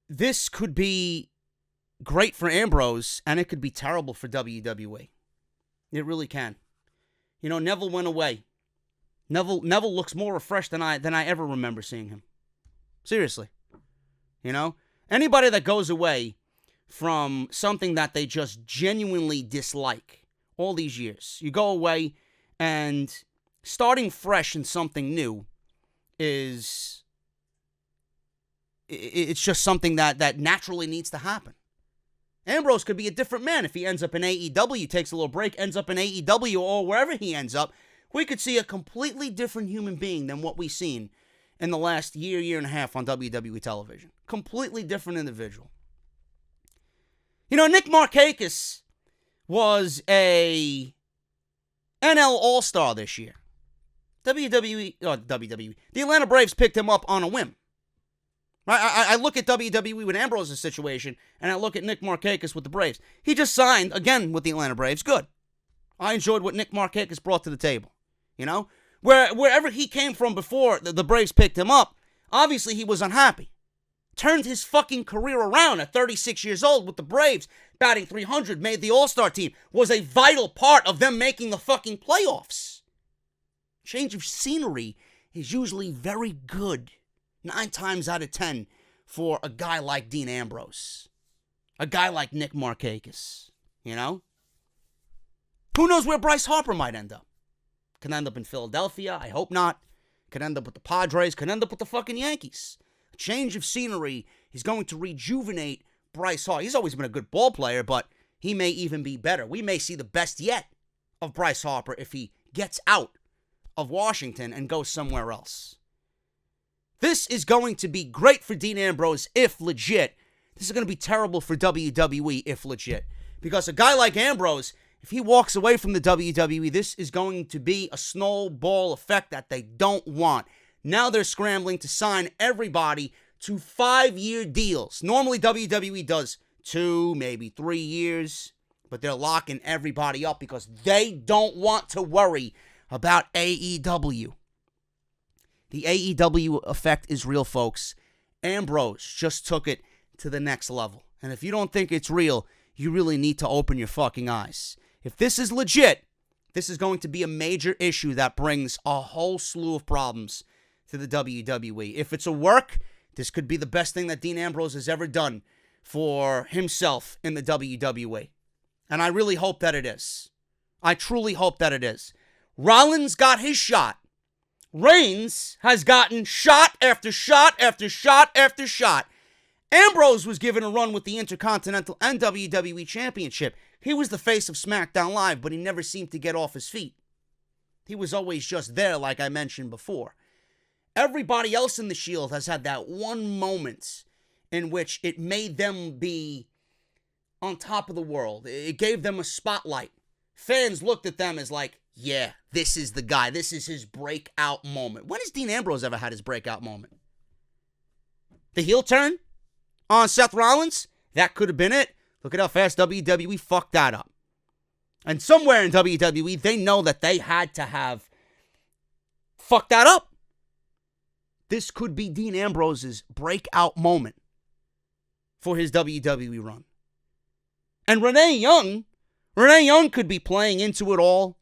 this could be great for Ambrose, and it could be terrible for WWE. It really can. You know, Neville went away. Neville looks more refreshed than I ever remember seeing him. Seriously. You know? Anybody that goes away from something that they just genuinely dislike all these years, you go away and starting fresh in something new is... it's just something that naturally needs to happen. Ambrose could be a different man if he ends up in AEW, takes a little break, ends up in AEW or wherever he ends up. We could see a completely different human being than what we've seen in the last year and a half on WWE television. Completely different individual. You know, Nick Markakis was a NL All-Star this year. WWE. The Atlanta Braves picked him up on a whim. I look at WWE with Ambrose's situation, and I look at Nick Markakis with the Braves. He just signed, again, with the Atlanta Braves. Good. I enjoyed what Nick Markakis brought to the table. You know? Wherever he came from before the Braves picked him up, obviously he was unhappy. Turned his fucking career around at 36 years old with the Braves, batting .300, made the All-Star team, was a vital part of them making the fucking playoffs. Change of scenery is usually very good. 9 times out of 10 for a guy like Dean Ambrose. A guy like Nick Markakis. You know? Who knows where Bryce Harper might end up? Could end up in Philadelphia. I hope not. Could end up with the Padres. Could end up with the fucking Yankees. A change of scenery is going to rejuvenate Bryce Harper. He's always been a good ball player, but he may even be better. We may see the best yet of Bryce Harper if he gets out of Washington and goes somewhere else. This is going to be great for Dean Ambrose if legit. This is going to be terrible for WWE if legit. Because a guy like Ambrose, if he walks away from the WWE, this is going to be a snowball effect that they don't want. Now they're scrambling to sign everybody to 5-year deals. Normally WWE does 2, maybe 3 years. But they're locking everybody up because they don't want to worry about AEW. The AEW effect is real, folks. Ambrose just took it to the next level. And if you don't think it's real, you really need to open your fucking eyes. If this is legit, this is going to be a major issue that brings a whole slew of problems to the WWE. If it's a work, this could be the best thing that Dean Ambrose has ever done for himself in the WWE. And I really hope that it is. I truly hope that it is. Rollins got his shot. Reigns has gotten shot after shot after shot after shot. Ambrose was given a run with the Intercontinental and WWE Championship. He was the face of SmackDown Live, but he never seemed to get off his feet. He was always just there, like I mentioned before. Everybody else in the Shield has had that one moment in which it made them be on top of the world. It gave them a spotlight. Fans looked at them as like, yeah, this is the guy. This is his breakout moment. When has Dean Ambrose ever had his breakout moment? The heel turn on Seth Rollins? That could have been it. Look at how fast WWE fucked that up. And somewhere in WWE, they know that they had to have fucked that up. This could be Dean Ambrose's breakout moment for his WWE run. And Renee Young could be playing into it all.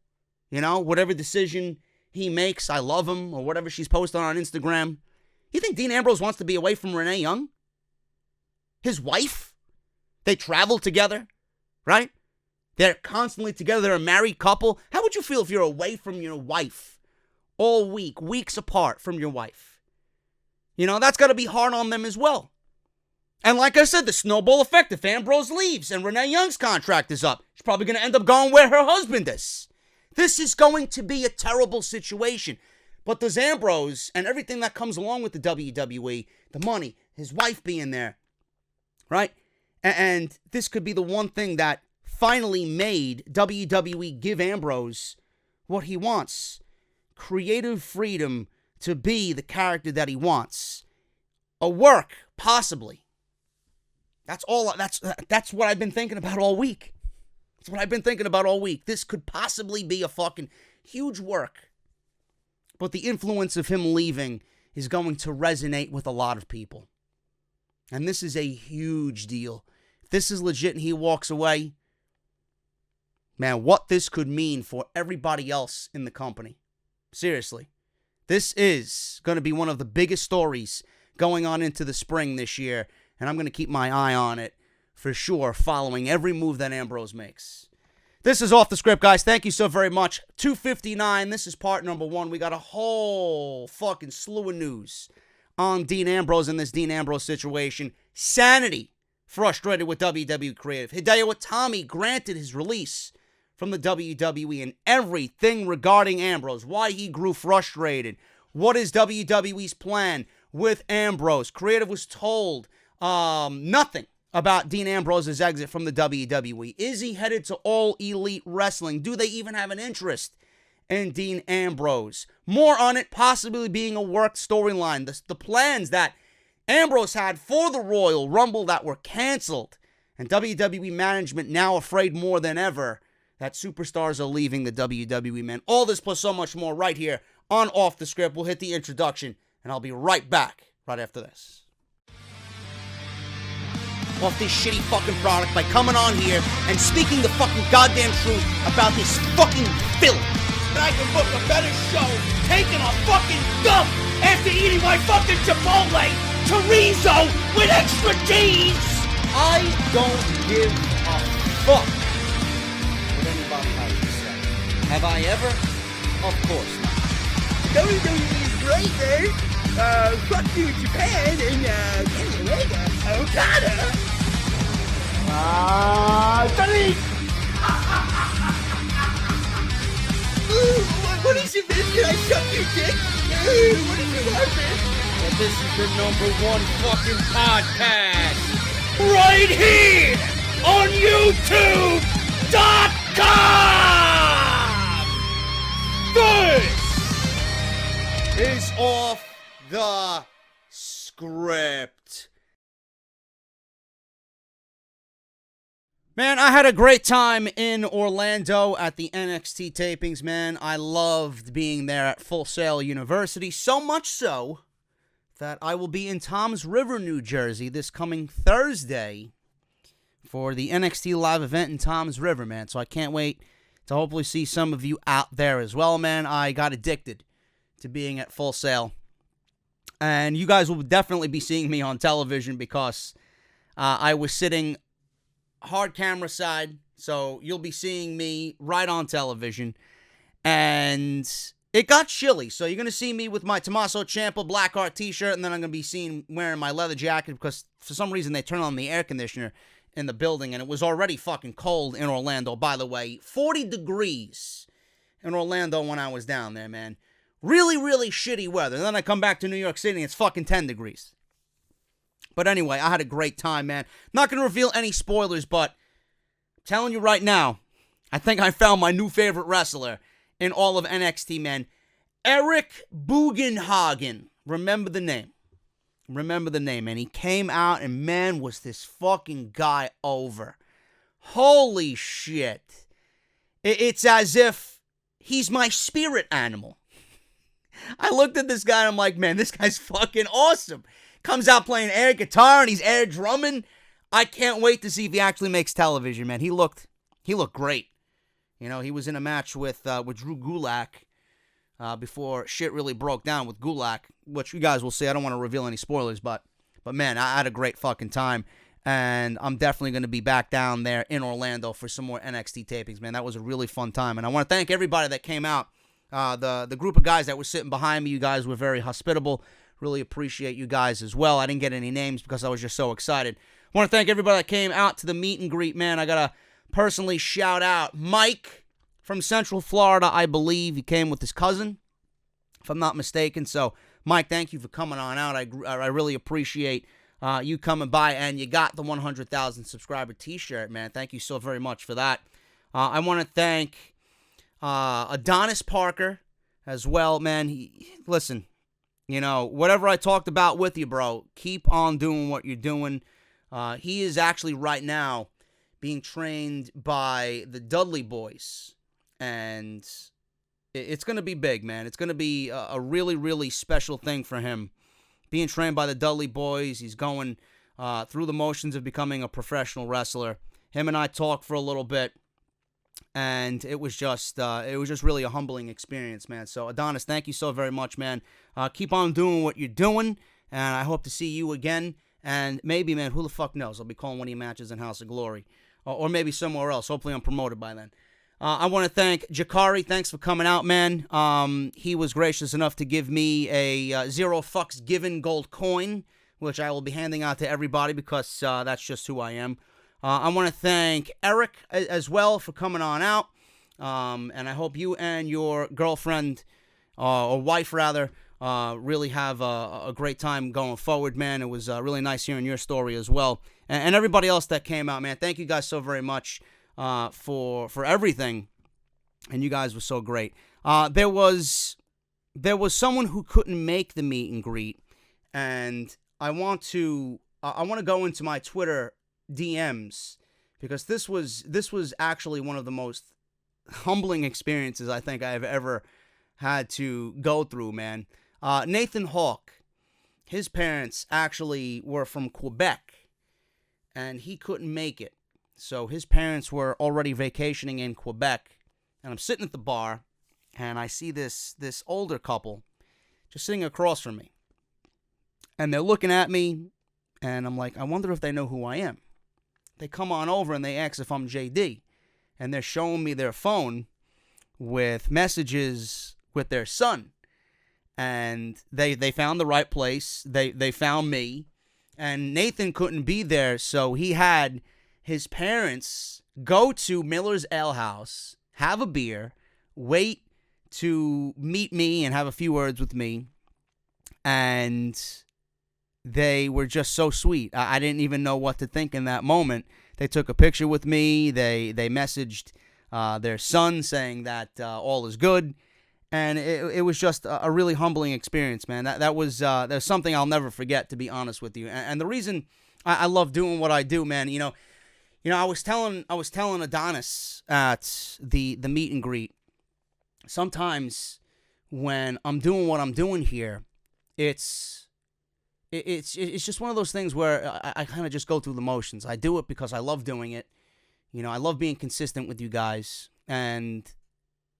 You know, whatever decision he makes, I love him, or whatever she's posting on Instagram. You think Dean Ambrose wants to be away from Renee Young? His wife? They travel together, right? They're constantly together. They're a married couple. How would you feel if you're away from your wife all week, weeks apart from your wife? You know, that's got to be hard on them as well. And like I said, the snowball effect, if Ambrose leaves and Renee Young's contract is up, she's probably going to end up going where her husband is. This is going to be a terrible situation. But does Ambrose and everything that comes along with the WWE, the money, his wife being there, right? And this could be the one thing that finally made WWE give Ambrose what he wants. Creative freedom to be the character that he wants. A work, possibly. That's what I've been thinking about all week. That's what I've been thinking about all week. This could possibly be a fucking huge work. But the influence of him leaving is going to resonate with a lot of people. And this is a huge deal. If this is legit and he walks away, man, what this could mean for everybody else in the company. Seriously. This is going to be one of the biggest stories going on into the spring this year. And I'm going to keep my eye on it for sure, following every move that Ambrose makes. This is Off the Script, guys. Thank you so very much. 259. This is part number 1. We got a whole fucking slew of news on Dean Ambrose and this Dean Ambrose situation. Sanity frustrated with WWE Creative. Hideo Itami granted his release from the WWE and everything regarding Ambrose. Why he grew frustrated. What is WWE's plan with Ambrose? Creative was told nothing about Dean Ambrose's exit from the WWE. Is he headed to All Elite Wrestling? Do they even have an interest in Dean Ambrose? More on it possibly being a work storyline. The plans that Ambrose had for the Royal Rumble that were canceled. And WWE management now afraid more than ever that superstars are leaving the WWE, man. All this plus so much more right here on Off the Script. We'll hit the introduction, and I'll be right back right after this. Off this shitty fucking product by coming on here and speaking the fucking goddamn truth about this fucking filth. And I can book a better show taking a fucking dump after eating my fucking Chipotle chorizo with extra cheese. I don't give a fuck what anybody has to say. Have I ever? Of course not. WWE is great, man. Fuck you, Japan, and Kenny Omega, Okada. Delete! What is it, man? Can I suck your dick? What is it, man? Well, this is the #1 fucking podcast. Right here on YouTube.com! This is Off the Script. Man, I had a great time in Orlando at the NXT tapings, man. I loved being there at Full Sail University, so much so that I will be in Toms River, New Jersey this coming Thursday for the NXT live event in Toms River, man. So I can't wait to hopefully see some of you out there as well, man. I got addicted to being at Full Sail. And you guys will definitely be seeing me on television because I was sitting hard camera side, so you'll be seeing me right on television. And it got chilly, so you're going to see me with my Tommaso Ciampa Blackheart t-shirt, and then I'm going to be seen wearing my leather jacket because for some reason they turned on the air conditioner in the building, and it was already fucking cold in Orlando, by the way. 40 degrees in Orlando when I was down there, man. Really, really shitty weather. And then I come back to New York City, and it's fucking 10 degrees. But anyway, I had a great time, man. Not going to reveal any spoilers, but I'm telling you right now, I think I found my new favorite wrestler in all of NXT, man. Eric Bugenhagen. Remember the name. Remember the name, man. He came out, and man, was this fucking guy over. Holy shit. It's as if he's my spirit animal. I looked at this guy, and I'm like, man, this guy's fucking awesome. Comes out playing air guitar and he's air drumming. I can't wait to see if he actually makes television, man. He looked great. You know, he was in a match with Drew Gulak before shit really broke down with Gulak, which you guys will see. I don't want to reveal any spoilers, but man, I had a great fucking time. And I'm definitely going to be back down there in Orlando for some more NXT tapings, man. That was a really fun time. And I want to thank everybody that came out. The group of guys that were sitting behind me, you guys were very hospitable. Really appreciate you guys as well. I didn't get any names because I was just so excited. I want to thank everybody that came out to the meet and greet, man. I got to personally shout out Mike from Central Florida, I believe. He came with his cousin, if I'm not mistaken. So, Mike, thank you for coming on out. I really appreciate you coming by, and you got the 100,000 subscriber t-shirt, man. Thank you so very much for that. I want to thank Adonis Parker as well, man. Listen, whatever I talked about with you, bro, keep on doing what you're doing. He is actually right now being trained by the Dudley Boys, and it's going to be big, man. It's going to be a really, really special thing for him. Being trained by the Dudley Boys, he's going through the motions of becoming a professional wrestler. Him and I talked for a little bit, and it was just really a humbling experience, man. So, Adonis, thank you so very much, man. Keep on doing what you're doing, and I hope to see you again. And maybe, man, who the fuck knows? I'll be calling one of your matches in House of Glory, or maybe somewhere else. Hopefully, I'm promoted by then. I want to thank Jakari. Thanks for coming out, man. He was gracious enough to give me a 0 fucks given gold coin, which I will be handing out to everybody because that's just who I am. I want to thank Eric as well for coming on out. And I hope you and your girlfriend, or wife rather, really have a great time going forward, man. It was really nice hearing your story as well. And everybody else that came out, man. Thank you guys so very much for everything, and you guys were so great. There was someone who couldn't make the meet and greet, and I want to go into my Twitter DMs because this was actually one of the most humbling experiences I think I've ever had to go through, man. Nathan Hawk, his parents actually were from Quebec, and he couldn't make it. So his parents were already vacationing in Quebec, and I'm sitting at the bar, and I see this older couple just sitting across from me. And they're looking at me, and I'm like, I wonder if they know who I am. They come on over, and they ask if I'm JD, and they're showing me their phone with messages with their son. And they found the right place. They found me, and Nathan couldn't be there, so he had his parents go to Miller's Ale House, have a beer, wait to meet me and have a few words with me. And they were just so sweet. I didn't even know what to think in that moment. They took a picture with me. They messaged their son saying that all is good. And it was just a really humbling experience, man. That was something I'll never forget, to be honest with you. And the reason I love doing what I do, man, I was telling Adonis at the meet and greet. Sometimes when I'm doing what I'm doing here, it's just one of those things where I kind of just go through the motions. I do it because I love doing it. I love being consistent with you guys. And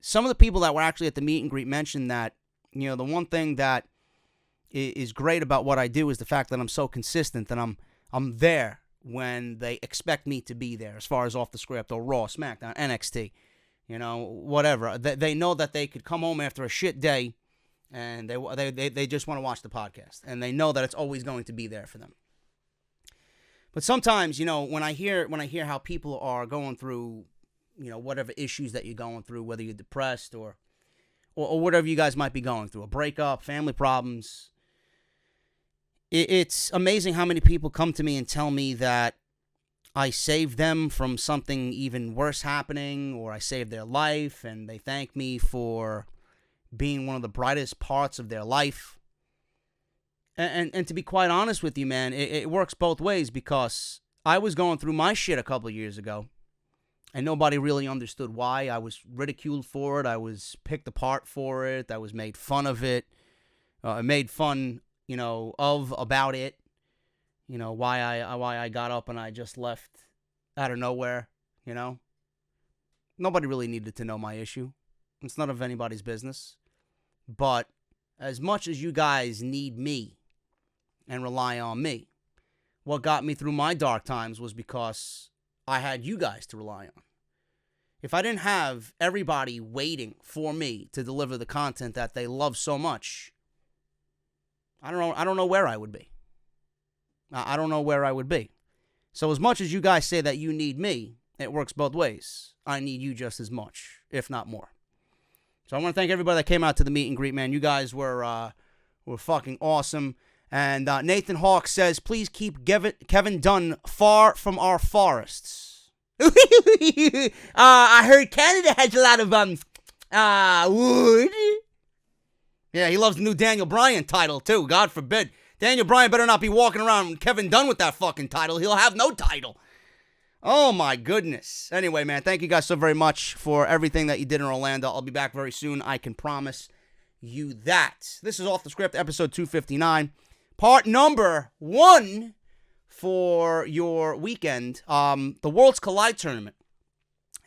some of the people that were actually at the meet and greet mentioned that, the one thing that is great about what I do is the fact that I'm so consistent, that I'm there when they expect me to be there, as far as off the script or Raw, SmackDown, NXT, whatever. They know that they could come home after a shit day, and they just want to watch the podcast, and they know that it's always going to be there for them. But sometimes, when I hear how people are going through, whatever issues that you're going through, whether you're depressed or whatever you guys might be going through, a breakup, family problems, it's amazing how many people come to me and tell me that I saved them from something even worse happening, or I saved their life, and they thank me for being one of the brightest parts of their life. And to be quite honest with you, man, it works both ways, because I was going through my shit a couple of years ago, and nobody really understood why. I was ridiculed for it. I was picked apart for it. I was made fun of it. I made fun, about it. Why I got up and I just left out of nowhere, Nobody really needed to know my issue. It's none of anybody's business. But as much as you guys need me and rely on me, what got me through my dark times was because I had you guys to rely on. If I didn't have everybody waiting for me to deliver the content that they love so much, I don't know where I would be. I don't know where I would be. So as much as you guys say that you need me, it works both ways. I need you just as much, if not more. So I want to thank everybody that came out to the meet and greet, man. You guys were fucking awesome. And Nathan Hawk says, please keep Kevin Dunn far from our forests. I heard Canada has a lot of wood. Yeah, he loves the new Daniel Bryan title, too. God forbid. Daniel Bryan better not be walking around with Kevin Dunn with that fucking title. He'll have no title. Oh, my goodness. Anyway, man, thank you guys so very much for everything that you did in Orlando. I'll be back very soon. I can promise you that. This is Off the Script, episode 259. Part number 1 for your weekend. The Worlds Collide tournament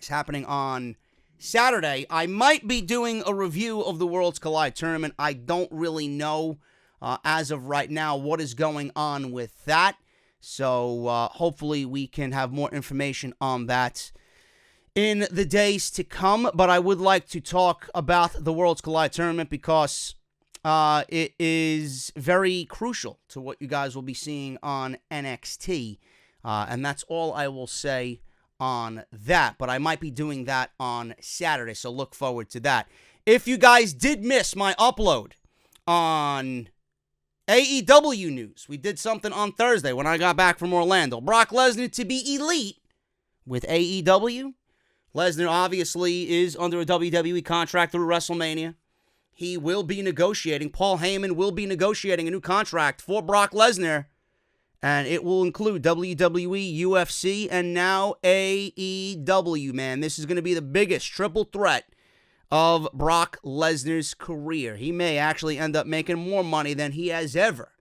is happening on Saturday. I might be doing a review of the Worlds Collide tournament. I don't really know as of right now what is going on with that. So hopefully we can have more information on that in the days to come. But I would like to talk about the Worlds Collide tournament because it is very crucial to what you guys will be seeing on NXT. And that's all I will say on that. But I might be doing that on Saturday, so look forward to that. If you guys did miss my upload on AEW news, we did something on Thursday when I got back from Orlando. Brock Lesnar to be elite with AEW. Lesnar obviously is under a WWE contract through WrestleMania. He will be negotiating. Paul Heyman will be negotiating a new contract for Brock Lesnar. And it will include WWE, UFC, and now AEW, man. This is going to be the biggest triple threat of Brock Lesnar's career. He may actually end up making more money than he has ever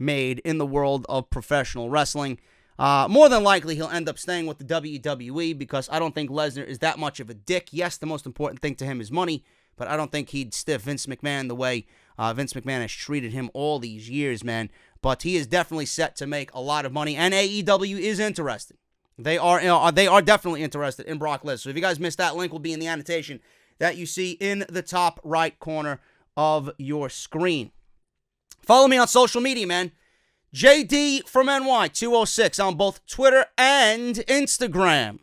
made in the world of professional wrestling. More than likely, he'll end up staying with the WWE because I don't think Lesnar is that much of a dick. Yes, the most important thing to him is money, but I don't think he'd stiff Vince McMahon the way Vince McMahon has treated him all these years, man. But he is definitely set to make a lot of money, and AEW is interested. They are definitely interested in Brock Lesnar. So if you guys missed that, link will be in the annotation that you see in the top right corner of your screen. Follow me on social media, man. JD from NY 206 on both Twitter and Instagram.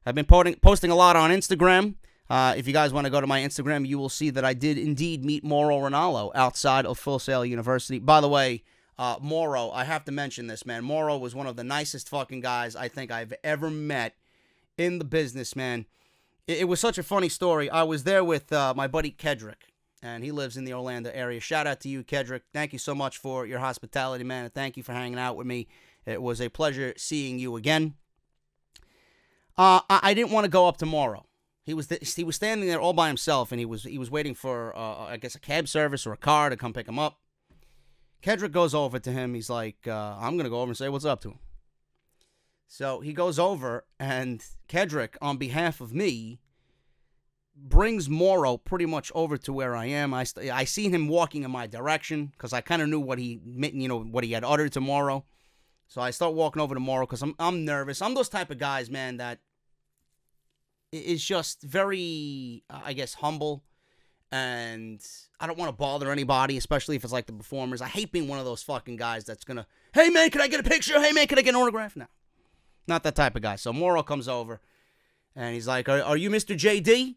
I've been posting a lot on Instagram. If you guys want to go to my Instagram, you will see that I did indeed meet Mauro Ranallo outside of Full Sail University. By the way, Mauro, I have to mention this, man. Mauro was one of the nicest fucking guys I think I've ever met in the business, man. It was such a funny story. I was there with my buddy Kedrick, and he lives in the Orlando area. Shout out to you, Kedrick. Thank you so much for your hospitality, man, and thank you for hanging out with me. It was a pleasure seeing you again. I didn't want to go up to Mauro. He was standing there all by himself, and he was waiting for, I guess, a cab service or a car to come pick him up. Kedrick goes over to him. He's like, I'm going to go over and say what's up to him. So he goes over, and Kedrick, on behalf of me, brings Mauro pretty much over to where I am. I seen him walking in my direction because I kind of knew what he had uttered to Mauro. So I start walking over to Mauro because I'm nervous. I'm those type of guys, man, that is just very, I guess, humble, and I don't want to bother anybody, especially if it's like the performers. I hate being one of those fucking guys that's gonna, hey man, can I get a picture? Hey man, can I get an autograph? No. Not that type of guy. So Mauro comes over, and he's like, are you Mr. JD?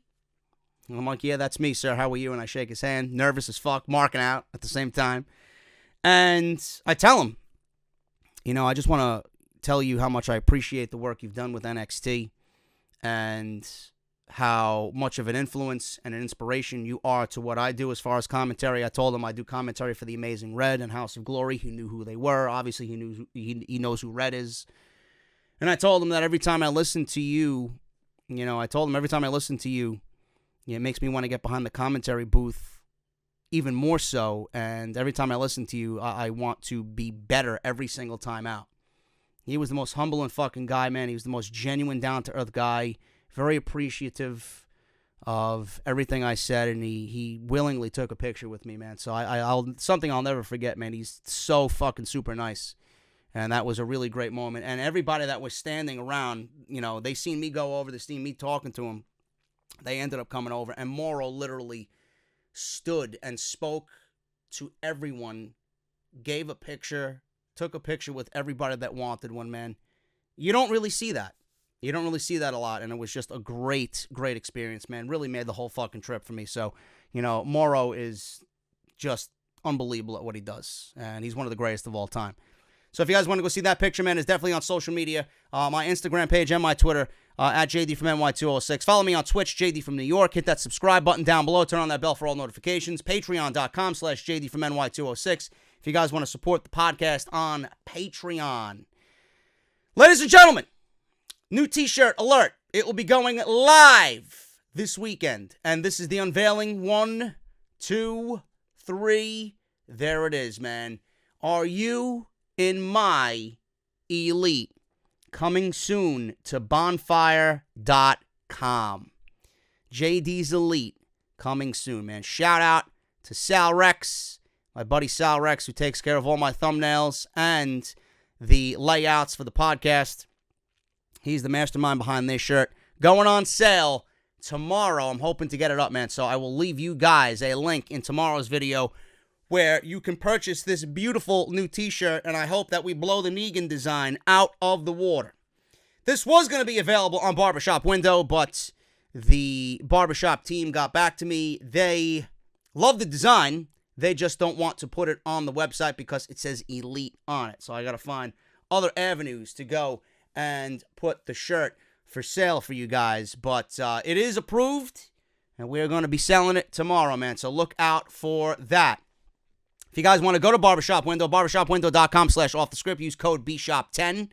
And I'm like, yeah, that's me, sir. How are you? And I shake his hand, nervous as fuck, marking out at the same time. And I tell him, I just want to tell you how much I appreciate the work you've done with NXT and how much of an influence and an inspiration you are to what I do as far as commentary. I told him I do commentary for The Amazing Red and House of Glory. He knew who they were. Obviously, he knows who Red is. And I told him that every time I listen to you, it makes me want to get behind the commentary booth even more so. And every time I listen to you, I want to be better every single time out. He was the most humble and fucking guy, man. He was the most genuine, down-to-earth guy. Very appreciative of everything I said, and he willingly took a picture with me, man. So something I'll never forget, man. He's so fucking super nice. And that was a really great moment. And everybody that was standing around, they seen me go over, they seen me talking to him. They ended up coming over. And Mauro literally stood and spoke to everyone, gave a picture, took a picture with everybody that wanted one, man. You don't really see that. You don't really see that a lot. And it was just a great, great experience, man. Really made the whole fucking trip for me. So, Mauro is just unbelievable at what he does. And he's one of the greatest of all time. So if you guys want to go see that picture, man, it's definitely on social media. My Instagram page and my Twitter, at JD from NY206. Follow me on Twitch, JD from New York. Hit that subscribe button down below. Turn on that bell for all notifications. Patreon.com/JD from NY206. If you guys want to support the podcast on Patreon. Ladies and gentlemen, new t-shirt alert. It will be going live this weekend. And this is the unveiling. 1, 2, 3. There it is, man. Are you in my elite? Coming soon to bonfire.com. JD's Elite coming soon, man. Shout out to Sal Rex, my buddy Sal Rex, who takes care of all my thumbnails and the layouts for the podcast. He's the mastermind behind this shirt. Going on sale tomorrow. I'm hoping to get it up, man. So I will leave you guys a link in tomorrow's video where you can purchase this beautiful new t-shirt, and I hope that we blow the Negan design out of the water. This was going to be available on Barbershop Window, but the Barbershop team got back to me. They love the design. They just don't want to put it on the website because it says Elite on it. So I got to find other avenues to go and put the shirt for sale for you guys. But it is approved, and we're going to be selling it tomorrow, man. So look out for that. If you guys want to go to Barbershop Window, barbershopwindow.com/offthescript. Use code BSHOP10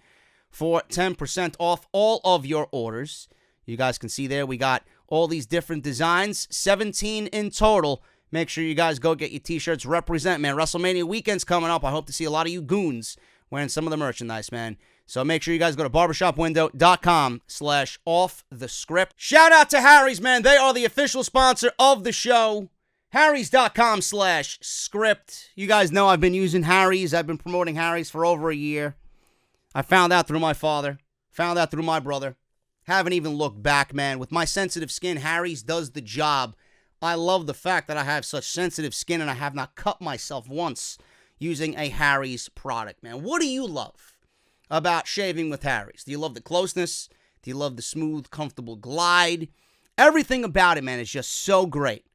for 10% off all of your orders. You guys can see there we got all these different designs, 17 in total. Make sure you guys go get your t-shirts. Represent, man. WrestleMania weekend's coming up. I hope to see a lot of you goons wearing some of the merchandise, man. So make sure you guys go to barbershopwindow.com/offthescript. Shout out to Harry's, man. They are the official sponsor of the show. Harry's.com/script. You guys know I've been using Harry's. I've been promoting Harry's for over a year. I found out through my father. Found out through my brother. Haven't even looked back, man. With my sensitive skin, Harry's does the job. I love the fact that I have such sensitive skin and I have not cut myself once using a Harry's product, man. What do you love about shaving with Harry's? Do you love the closeness? Do you love the smooth, comfortable glide? Everything about it, man, is just so great.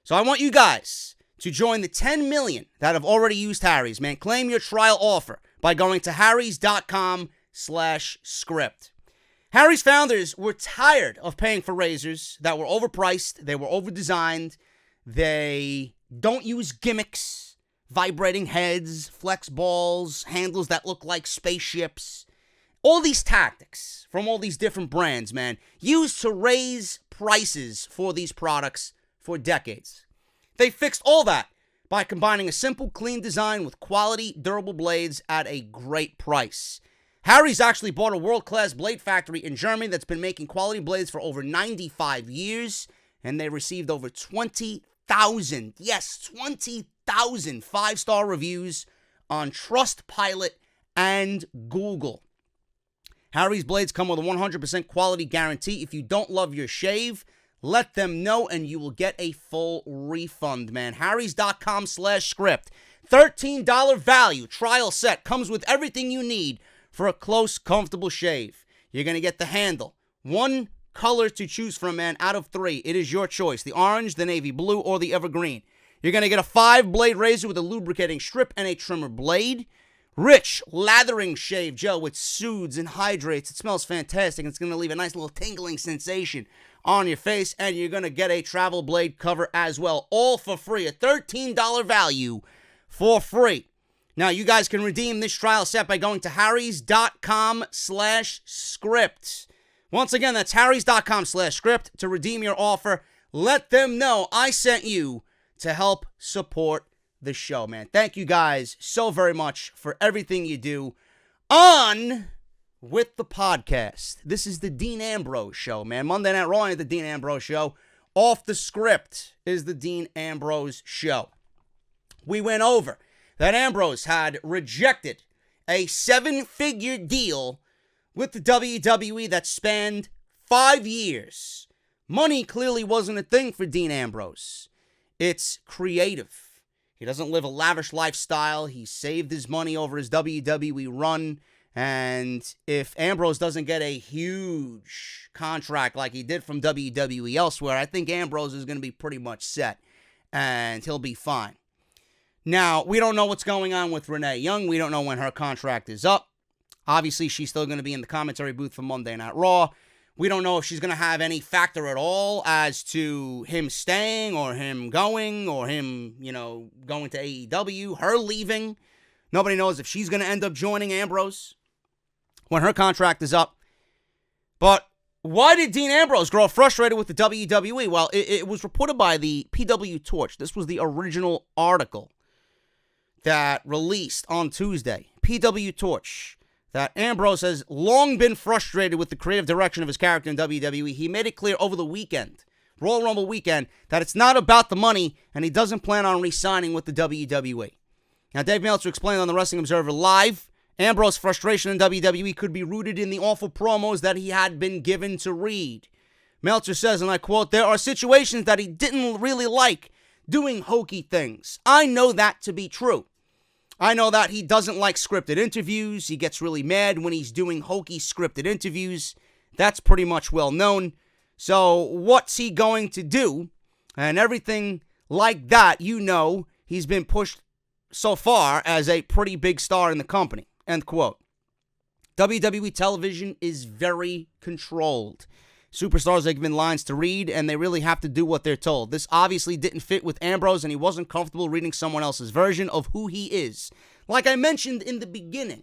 So I want you guys to join the 10 million that have already used Harry's, man. Claim your trial offer by going to harrys.com/script. Harry's founders were tired of paying for razors that were overpriced, they were overdesigned, they don't use gimmicks, vibrating heads, flex balls, handles that look like spaceships. All these tactics from all these different brands, man, used to raise prices for these products for decades. They fixed all that by combining a simple, clean design with quality, durable blades at a great price. Harry's actually bought a world-class blade factory in Germany that's been making quality blades for over 95 years, and they received over 20,000, yes, 20,000 five-star reviews on Trustpilot and Google. Harry's blades come with a 100% quality guarantee. If you don't love your shave, let them know and you will get a full refund, man. Harrys.com/script. $13 value trial set comes with everything you need for a close, comfortable shave. You're going to get the handle. One color to choose from, man, out of 3. It is your choice. The orange, the navy blue, or the evergreen. You're going to get a 5-blade razor with a lubricating strip and a trimmer blade. Rich, lathering shave gel which soothes and hydrates. It smells fantastic. It's going to leave a nice little tingling sensation on your face. And you're going to get a travel blade cover as well. All for free. A $13 value for free. Now, you guys can redeem this trial set by going to harrys.com/script. Once again, that's harrys.com/script to redeem your offer. Let them know I sent you to help support the show, man. Thank you guys so very much for everything you do. On with the podcast. This is the Dean Ambrose Show, man. Monday Night Raw is the Dean Ambrose Show. Off the Script is the Dean Ambrose Show. We went over that Ambrose had rejected a 7-figure deal with the WWE that spanned 5 years. Money clearly wasn't a thing for Dean Ambrose. It's creative. He doesn't live a lavish lifestyle. He saved his money over his WWE run. And if Ambrose doesn't get a huge contract like he did from WWE elsewhere, I think Ambrose is going to be pretty much set. And he'll be fine. Now, we don't know what's going on with Renee Young. We don't know when her contract is up. Obviously, she's still going to be in the commentary booth for Monday Night Raw. We don't know if she's going to have any factor at all as to him staying or him going or him, going to AEW, her leaving. Nobody knows if she's going to end up joining Ambrose when her contract is up. But why did Dean Ambrose grow frustrated with the WWE? Well, it was reported by the PW Torch. This was the original article that released on Tuesday. PW Torch. That Ambrose has long been frustrated with the creative direction of his character in WWE. He made it clear over the weekend, Royal Rumble weekend, that it's not about the money, and he doesn't plan on re-signing with the WWE. Now, Dave Meltzer explained on the Wrestling Observer Live, Ambrose's frustration in WWE could be rooted in the awful promos that he had been given to read. Meltzer says, and I quote, "There are situations that he didn't really like, doing hokey things. I know that to be true. I know that he doesn't like scripted interviews. He gets really mad when he's doing hokey scripted interviews. That's pretty much well known. So what's he going to do?" And everything like that, he's been pushed so far as a pretty big star in the company. End quote. WWE television is very controlled. Superstars are given lines to read, and they really have to do what they're told. This obviously didn't fit with Ambrose, and he wasn't comfortable reading someone else's version of who he is. Like I mentioned in the beginning,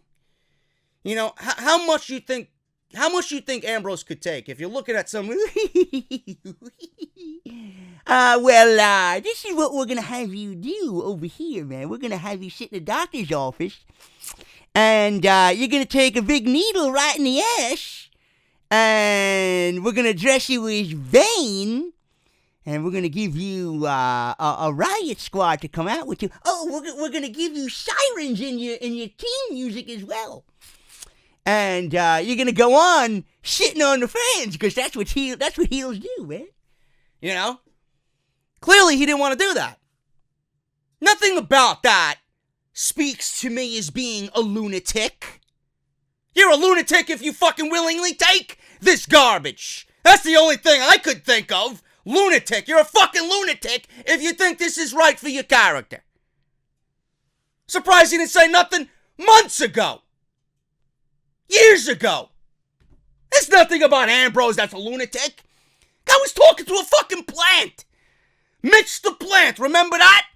how much you think Ambrose could take if you're looking at some. This is what we're gonna have you do over here, man. We're gonna have you sit in the doctor's office, and you're gonna take a big needle right in the ass. And we're going to dress you as Vane, and we're going to give you a riot squad to come out with you. Oh, we're going to give you sirens in your theme music as well. And you're going to go on shitting on the fans, because that's what heels do, man. Clearly he didn't want to do that. Nothing about that speaks to me as being a lunatic. You're a lunatic if you fucking willingly take this garbage. That's the only thing I could think of. Lunatic. You're a fucking lunatic if you think this is right for your character. Surprised you didn't say nothing months ago. Years ago. There's nothing about Ambrose that's a lunatic. Guy was talking to a fucking plant. Mitch the Plant. Remember that?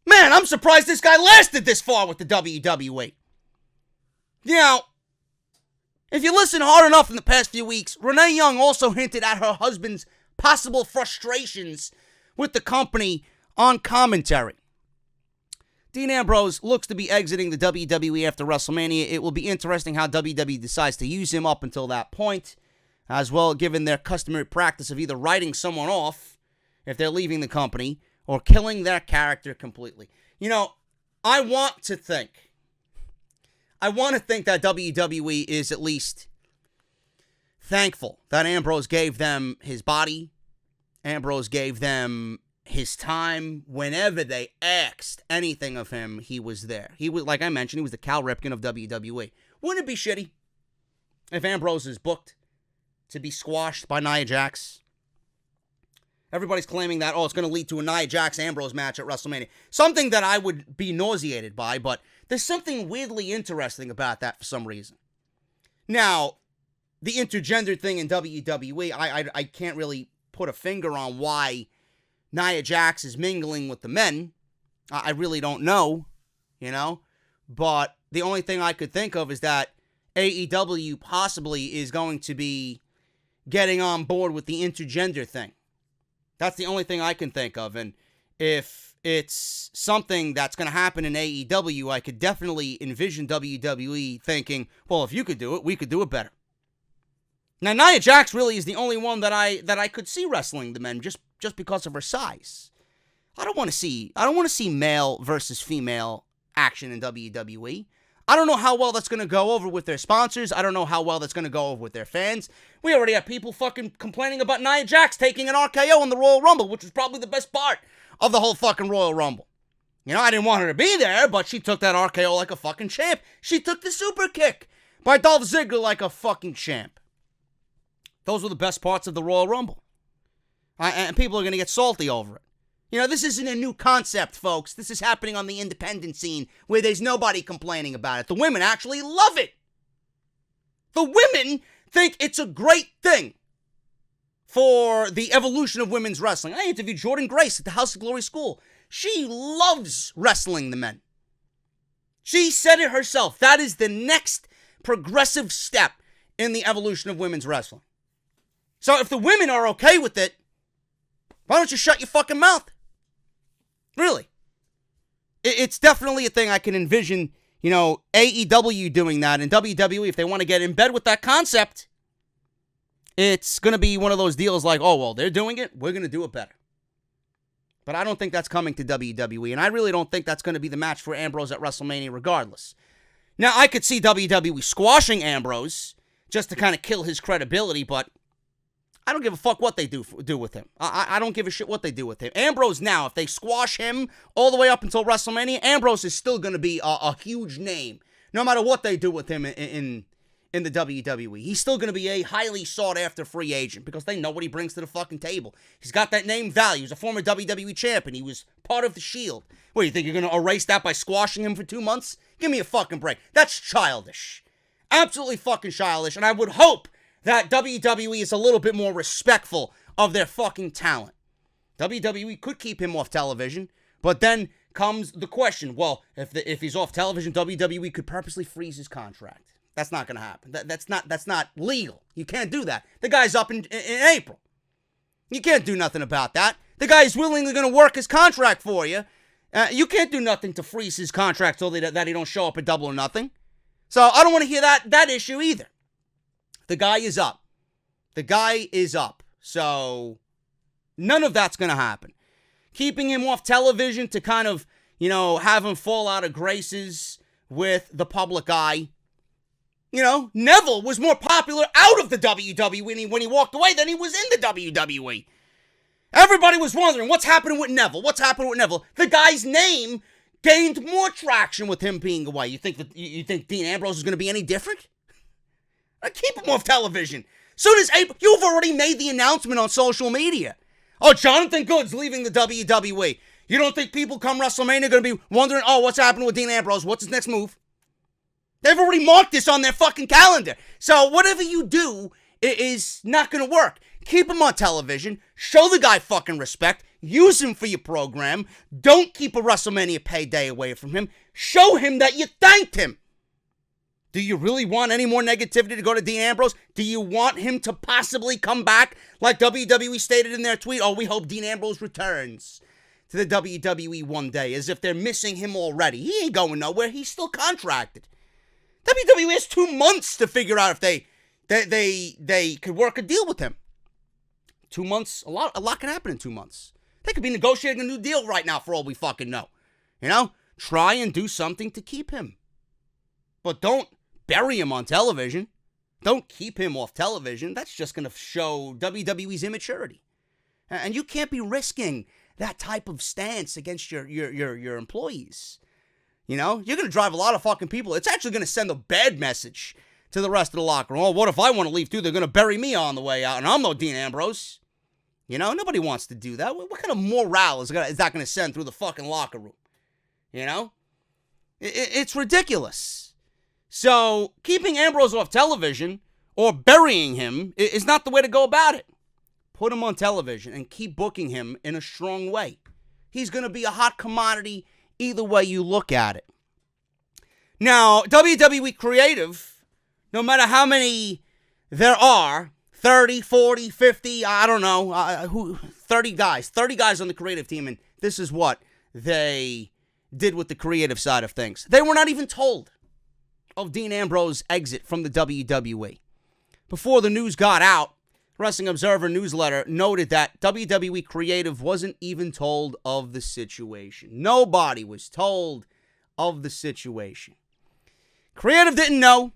Man, I'm surprised this guy lasted this far with the WWE. If you listen hard enough in the past few weeks, Renee Young also hinted at her husband's possible frustrations with the company on commentary. Dean Ambrose looks to be exiting the WWE after WrestleMania. It will be interesting how WWE decides to use him up until that point, as well, given their customary practice of either writing someone off if they're leaving the company or killing their character completely. I want to think that WWE is at least thankful that Ambrose gave them his body. Ambrose gave them his time. Whenever they asked anything of him, he was there. He was, like I mentioned, he was the Cal Ripken of WWE. Wouldn't it be shitty if Ambrose is booked to be squashed by Nia Jax? Everybody's claiming that, it's going to lead to a Nia Jax-Ambrose match at WrestleMania. Something that I would be nauseated by, but there's something weirdly interesting about that for some reason. Now, the intergender thing in WWE, I can't really put a finger on why Nia Jax is mingling with the men. I really don't know, But the only thing I could think of is that AEW possibly is going to be getting on board with the intergender thing. That's the only thing I can think of. And if it's something that's going to happen in AEW, I could definitely envision WWE thinking, well, if you could do it, we could do it better. Now, Nia Jax really is the only one that I could see wrestling the men just because of her size. I don't want to see male versus female action in WWE. I don't know how well that's going to go over with their sponsors. I don't know how well that's going to go over with their fans. We already have people fucking complaining about Nia Jax taking an RKO in the Royal Rumble, which was probably the best part of the whole fucking Royal Rumble. You know, I didn't want her to be there, but she took that RKO like a fucking champ. She took the super kick by Dolph Ziggler like a fucking champ. Those were the best parts of the Royal Rumble. And people are going to get salty over it. You know, this isn't a new concept, folks. This is happening on the independent scene where there's nobody complaining about it. The women actually love it. The women think it's a great thing for the evolution of women's wrestling. I interviewed Jordan Grace at the House of Glory School. She loves wrestling the men. She said it herself. That is the next progressive step in the evolution of women's wrestling. So if the women are okay with it, why don't you shut your fucking mouth? Really. It's definitely a thing I can envision, you know, AEW doing that, and WWE, if they want to get in bed with that concept, it's going to be one of those deals like, oh, well, they're doing it, we're going to do it better. But I don't think that's coming to WWE, and I really don't think that's going to be the match for Ambrose at WrestleMania regardless. Now, I could see WWE squashing Ambrose just to kind of kill his credibility, but I don't give a fuck what they do with him. I don't give a shit what they do with him. Ambrose now, if they squash him all the way up until WrestleMania, Ambrose is still going to be a huge name. No matter what they do with him in the WWE. He's still going to be a highly sought-after free agent because they know what he brings to the fucking table. He's got that name value. He's a former WWE champion. He was part of the Shield. What, you think you're going to erase that by squashing him for 2 months? Give me a fucking break. That's childish. Absolutely fucking childish. And I would hope that WWE is a little bit more respectful of their fucking talent. WWE could keep him off television, but then comes the question, well, if he's off television, WWE could purposely freeze his contract. That's not going to happen. That's not legal. You can't do that. The guy's up in April. You can't do nothing about that. The guy's willingly going to work his contract for you. You can't do nothing to freeze his contract so that he don't show up at Double or Nothing. So I don't want to hear that issue either. The guy is up. The guy is up. So none of that's going to happen. Keeping him off television to kind of, you know, have him fall out of graces with the public eye. You know, Neville was more popular out of the WWE when he walked away than he was in the WWE. Everybody was wondering, what's happening with Neville? What's happening with Neville? The guy's name gained more traction with him being away. You think Dean Ambrose is going to be any different? Keep him off television. Soon as April, you've already made the announcement on social media. Oh, Jonathan Good's leaving the WWE. You don't think people come WrestleMania are going to be wondering, oh, what's happening with Dean Ambrose? What's his next move? They've already marked this on their fucking calendar. So whatever you do is not going to work. Keep him on television. Show the guy fucking respect. Use him for your program. Don't keep a WrestleMania payday away from him. Show him that you thanked him. Do you really want any more negativity to go to Dean Ambrose? Do you want him to possibly come back like WWE stated in their tweet? Oh, we hope Dean Ambrose returns to the WWE one day, as if they're missing him already. He ain't going nowhere. He's still contracted. WWE has 2 months to figure out if they could work a deal with him. 2 months, a lot can happen in 2 months. They could be negotiating a new deal right now for all we fucking know. You know? Try and do something to keep him. But don't bury him on television. Don't keep him off television. That's just going to show WWE's immaturity. And you can't be risking that type of stance against your employees. You know, you're going to drive a lot of fucking people. It's actually going to send a bad message to the rest of the locker room. Oh, what if I want to leave too? They're going to bury me on the way out, and I'm no Dean Ambrose. You know, nobody wants to do that. What kind of morale is that going to send through the fucking locker room? You know? It's ridiculous. So, keeping Ambrose off television or burying him is not the way to go about it. Put him on television and keep booking him in a strong way. He's going to be a hot commodity either way you look at it. Now, WWE Creative, no matter how many there are, 30, 40, 50, I don't know, 30 guys on the creative team, and this is what they did with the creative side of things. They were not even told of Dean Ambrose's exit from the WWE. Before the news got out, Wrestling Observer newsletter noted that WWE Creative wasn't even told of the situation. Nobody was told of the situation. Creative didn't know,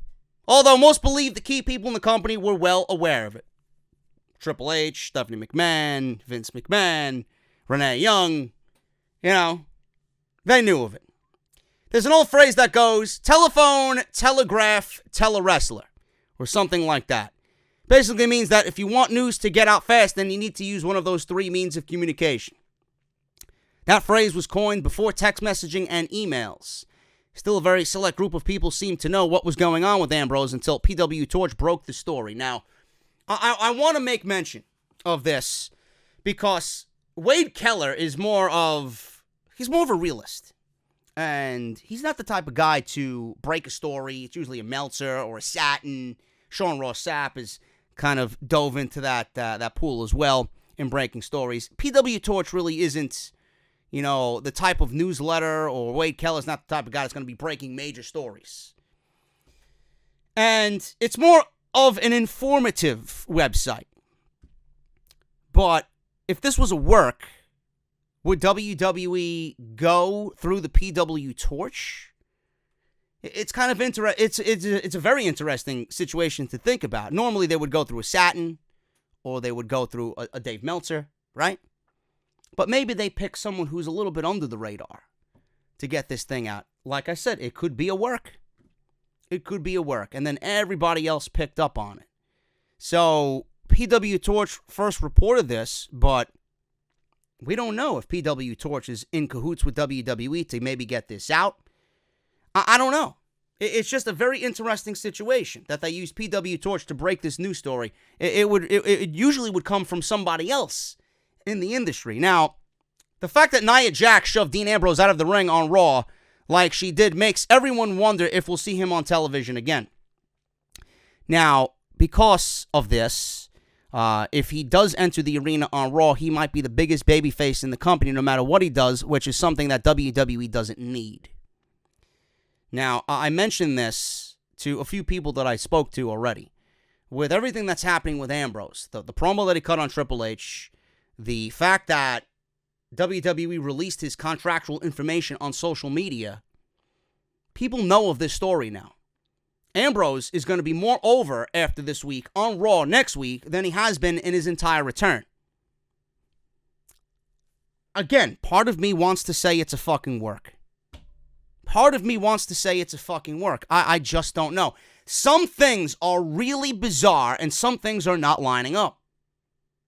although most believe the key people in the company were well aware of it. Triple H, Stephanie McMahon, Vince McMahon, Renee Young, they knew of it. There's an old phrase that goes, telephone, telegraph, tele-wrestler, or something like that. Basically means that if you want news to get out fast, then you need to use one of those three means of communication. That phrase was coined before text messaging and emails. Still, a very select group of people seemed to know what was going on with Ambrose until PW Torch broke the story. Now, I want to make mention of this because Wade Keller is more of a realist. And he's not the type of guy to break a story. It's usually a Meltzer or a Satin. Sean Ross Sapp is kind of dove into that pool as well in breaking stories. PW Torch really isn't, the type of newsletter, or Wade Keller's not the type of guy that's going to be breaking major stories. And it's more of an informative website. But if this was a work, would WWE go through the PW Torch? It's kind of it's a very interesting situation to think about. Normally they would go through a Satin, or they would go through a Dave Meltzer, right? But maybe they pick someone who's a little bit under the radar to get this thing out. Like I said, it could be a work. It could be a work. And then everybody else picked up on it. So PW Torch first reported this, but we don't know if PW Torch is in cahoots with WWE to maybe get this out. I don't know. It's just a very interesting situation that they use PW Torch to break this news story. It usually would come from somebody else in the industry. Now, the fact that Nia Jax shoved Dean Ambrose out of the ring on Raw like she did makes everyone wonder if we'll see him on television again. Now, because of this, if he does enter the arena on Raw, he might be the biggest babyface in the company no matter what he does, which is something that WWE doesn't need. Now, I mentioned this to a few people that I spoke to already. With everything that's happening with Ambrose, the promo that he cut on Triple H, the fact that WWE released his contractual information on social media, people know of this story now. Ambrose is going to be more over after this week on Raw next week than he has been in his entire return. Again, part of me wants to say it's a fucking work. Part of me wants to say it's a fucking work. I just don't know. Some things are really bizarre and some things are not lining up.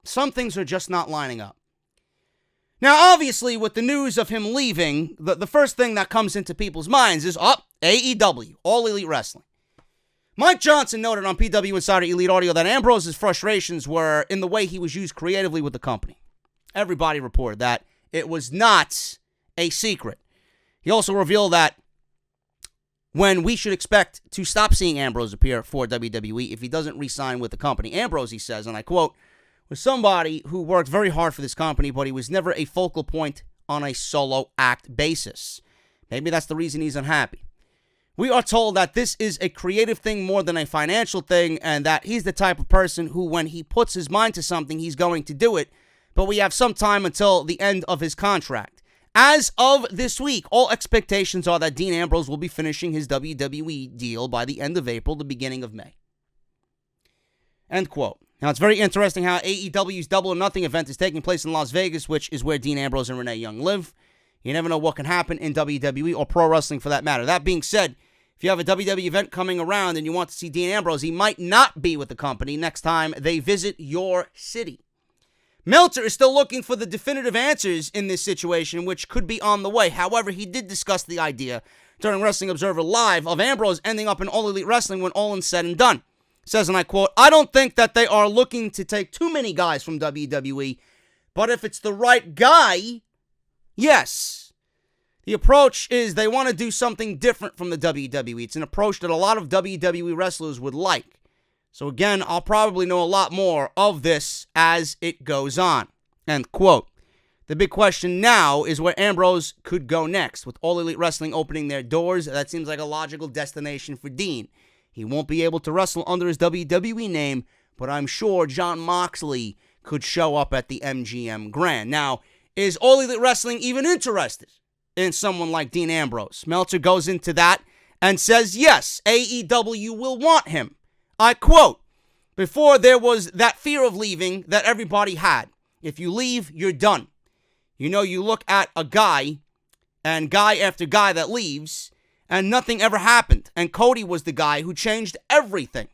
Some things are just not lining up. Now, obviously, with the news of him leaving, the first thing that comes into people's minds is, AEW, All Elite Wrestling. Mike Johnson noted on PW Insider Elite Audio that Ambrose's frustrations were in the way he was used creatively with the company. Everybody reported that. It was not a secret. He also revealed that when we should expect to stop seeing Ambrose appear for WWE if he doesn't re-sign with the company. Ambrose, he says, and I quote, was somebody who worked very hard for this company, but he was never a focal point on a solo act basis. Maybe that's the reason he's unhappy. We are told that this is a creative thing more than a financial thing, and that he's the type of person who, when he puts his mind to something, he's going to do it, but we have some time until the end of his contract. As of this week, all expectations are that Dean Ambrose will be finishing his WWE deal by the end of April, the beginning of May. End quote. Now, it's very interesting how AEW's Double or Nothing event is taking place in Las Vegas, which is where Dean Ambrose and Renee Young live. You never know what can happen in WWE or pro wrestling for that matter. That being said, if you have a WWE event coming around and you want to see Dean Ambrose, he might not be with the company next time they visit your city. Meltzer is still looking for the definitive answers in this situation, which could be on the way. However, he did discuss the idea during Wrestling Observer Live of Ambrose ending up in All Elite Wrestling when all is said and done. Says, and I quote, I don't think that they are looking to take too many guys from WWE, but if it's the right guy, yes. The approach is they want to do something different from the WWE. It's an approach that a lot of WWE wrestlers would like. So again, I'll probably know a lot more of this as it goes on. End quote. The big question now is where Ambrose could go next. With All Elite Wrestling opening their doors, that seems like a logical destination for Dean. He won't be able to wrestle under his WWE name, but I'm sure Jon Moxley could show up at the MGM Grand. Now, is All Elite Wrestling even interested in someone like Dean Ambrose. Meltzer goes into that and says, yes, AEW will want him. I quote, before there was that fear of leaving that everybody had. If you leave, you're done. You know, you look at a guy and guy after guy that leaves and nothing ever happened. And Cody was the guy who changed everything.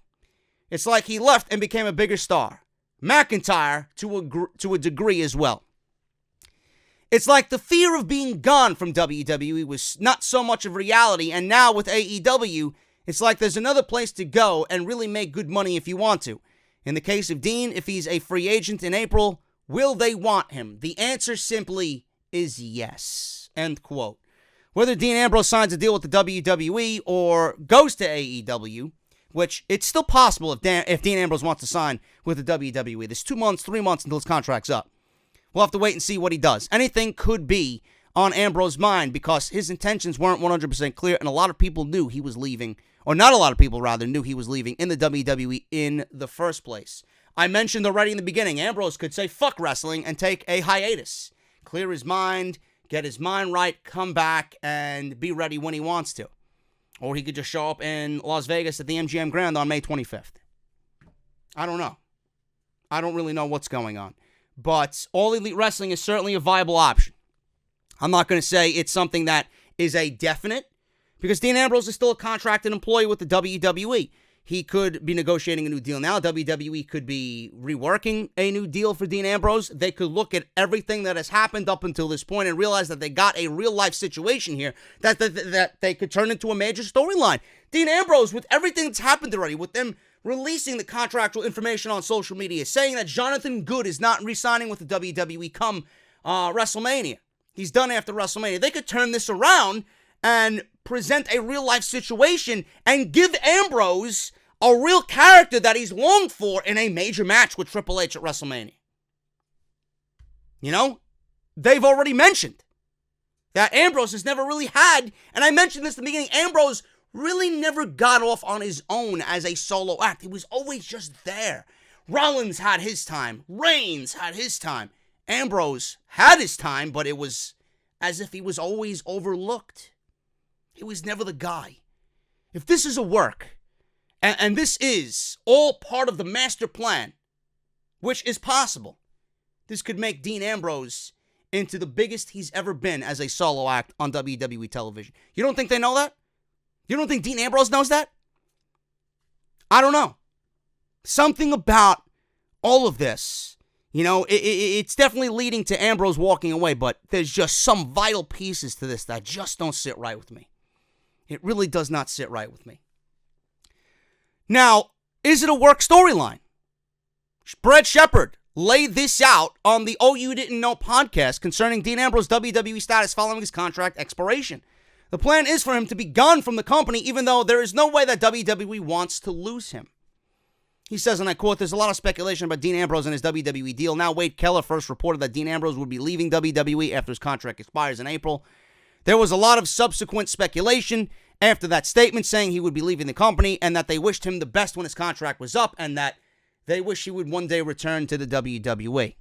It's like he left and became a bigger star. McIntyre to a degree as well. It's like the fear of being gone from WWE was not so much of reality, and now with AEW, it's like there's another place to go and really make good money if you want to. In the case of Dean, if he's a free agent in April, will they want him? The answer simply is yes. End quote. Whether Dean Ambrose signs a deal with the WWE or goes to AEW, which it's still possible if Dean Ambrose wants to sign with the WWE. There's 2 months, 3 months until his contract's up. We'll have to wait and see what he does. Anything could be on Ambrose's mind because his intentions weren't 100% clear, and a lot of people knew he was leaving, or not a lot of people, rather, knew he was leaving in the WWE in the first place. I mentioned already in the beginning, Ambrose could say fuck wrestling and take a hiatus. Clear his mind, get his mind right, come back, and be ready when he wants to. Or he could just show up in Las Vegas at the MGM Grand on May 25th. I don't know. I don't really know what's going on. But All Elite Wrestling is certainly a viable option. I'm not going to say it's something that is a definite, because Dean Ambrose is still a contracted employee with the WWE. He could be negotiating a new deal now. WWE could be reworking a new deal for Dean Ambrose. They could look at everything that has happened up until this point and realize that they got a real-life situation here that they could turn into a major storyline. Dean Ambrose, with everything that's happened already, with them releasing the contractual information on social media, saying that Jonathan Good is not re-signing with the WWE come WrestleMania. He's done after WrestleMania. They could turn this around and present a real-life situation and give Ambrose a real character that he's longed for in a major match with Triple H at WrestleMania. You know, they've already mentioned that Ambrose has never really had, and I mentioned this in the beginning, Ambrose really never got off on his own as a solo act. He was always just there. Rollins had his time. Reigns had his time. Ambrose had his time, but it was as if he was always overlooked. He was never the guy. If this is a work, and this is all part of the master plan, which is possible, this could make Dean Ambrose into the biggest he's ever been as a solo act on WWE television. You don't think they know that? You don't think Dean Ambrose knows that? I don't know. Something about all of this, you know, it's definitely leading to Ambrose walking away, but there's just some vital pieces to this that just don't sit right with me. It really does not sit right with me. Now, is it a work storyline? Brad Shepard laid this out on the Oh You Didn't Know podcast concerning Dean Ambrose's WWE status following his contract expiration. The plan is for him to be gone from the company, even though there is no way that WWE wants to lose him. He says, and I quote, there's a lot of speculation about Dean Ambrose and his WWE deal. Now, Wade Keller first reported that Dean Ambrose would be leaving WWE after his contract expires in April. There was a lot of subsequent speculation after that statement saying he would be leaving the company and that they wished him the best when his contract was up and that they wish he would one day return to the WWE.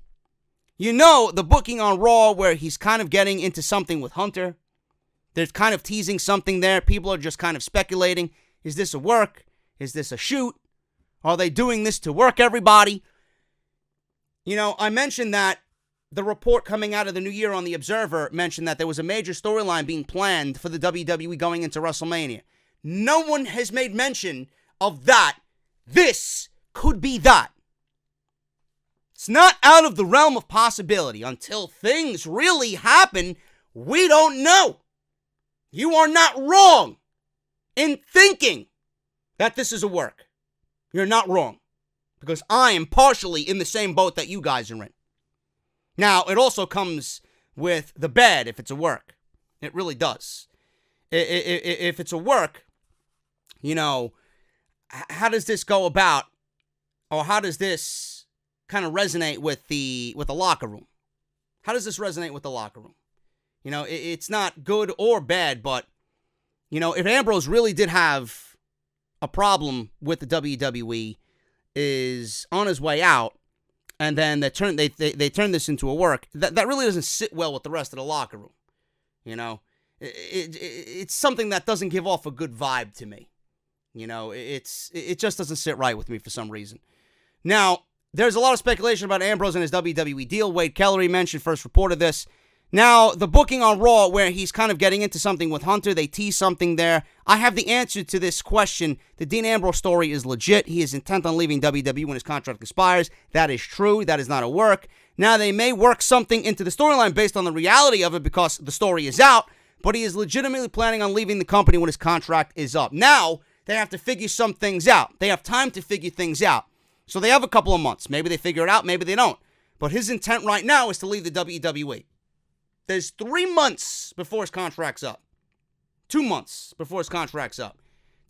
You know, the booking on Raw where he's kind of getting into something with Hunter. There's kind of teasing something there. People are just kind of speculating. Is this a work? Is this a shoot? Are they doing this to work everybody? You know, I mentioned that the report coming out of the new year on The Observer mentioned that there was a major storyline being planned for the WWE going into WrestleMania. No one has made mention of that. This could be that. It's not out of the realm of possibility. Until things really happen, we don't know. You are not wrong in thinking that this is a work. You're not wrong. Because I am partially in the same boat that you guys are in. Now, it also comes with the bad if it's a work. It really does. If it's a work, you know, how does this go about? Or how does this kind of resonate with the locker room? How does this resonate with the locker room? You know, it's not good or bad, but, you know, if Ambrose really did have a problem with the WWE, is on his way out, and then they turn this into a work, that really doesn't sit well with the rest of the locker room. You know, It's something that doesn't give off a good vibe to me. You know, it just doesn't sit right with me for some reason. Now, there's a lot of speculation about Ambrose and his WWE deal. Wade Kellery mentioned, first reported this. Now, the booking on Raw, where he's kind of getting into something with Hunter, they tease something there. I have the answer to this question. The Dean Ambrose story is legit. He is intent on leaving WWE when his contract expires. That is true. That is not a work. Now, they may work something into the storyline based on the reality of it because the story is out, but he is legitimately planning on leaving the company when his contract is up. Now, they have to figure some things out. They have time to figure things out. So they have a couple of months. Maybe they figure it out, maybe they don't. But his intent right now is to leave the WWE. There's 3 months before his contract's up. 2 months before his contract's up.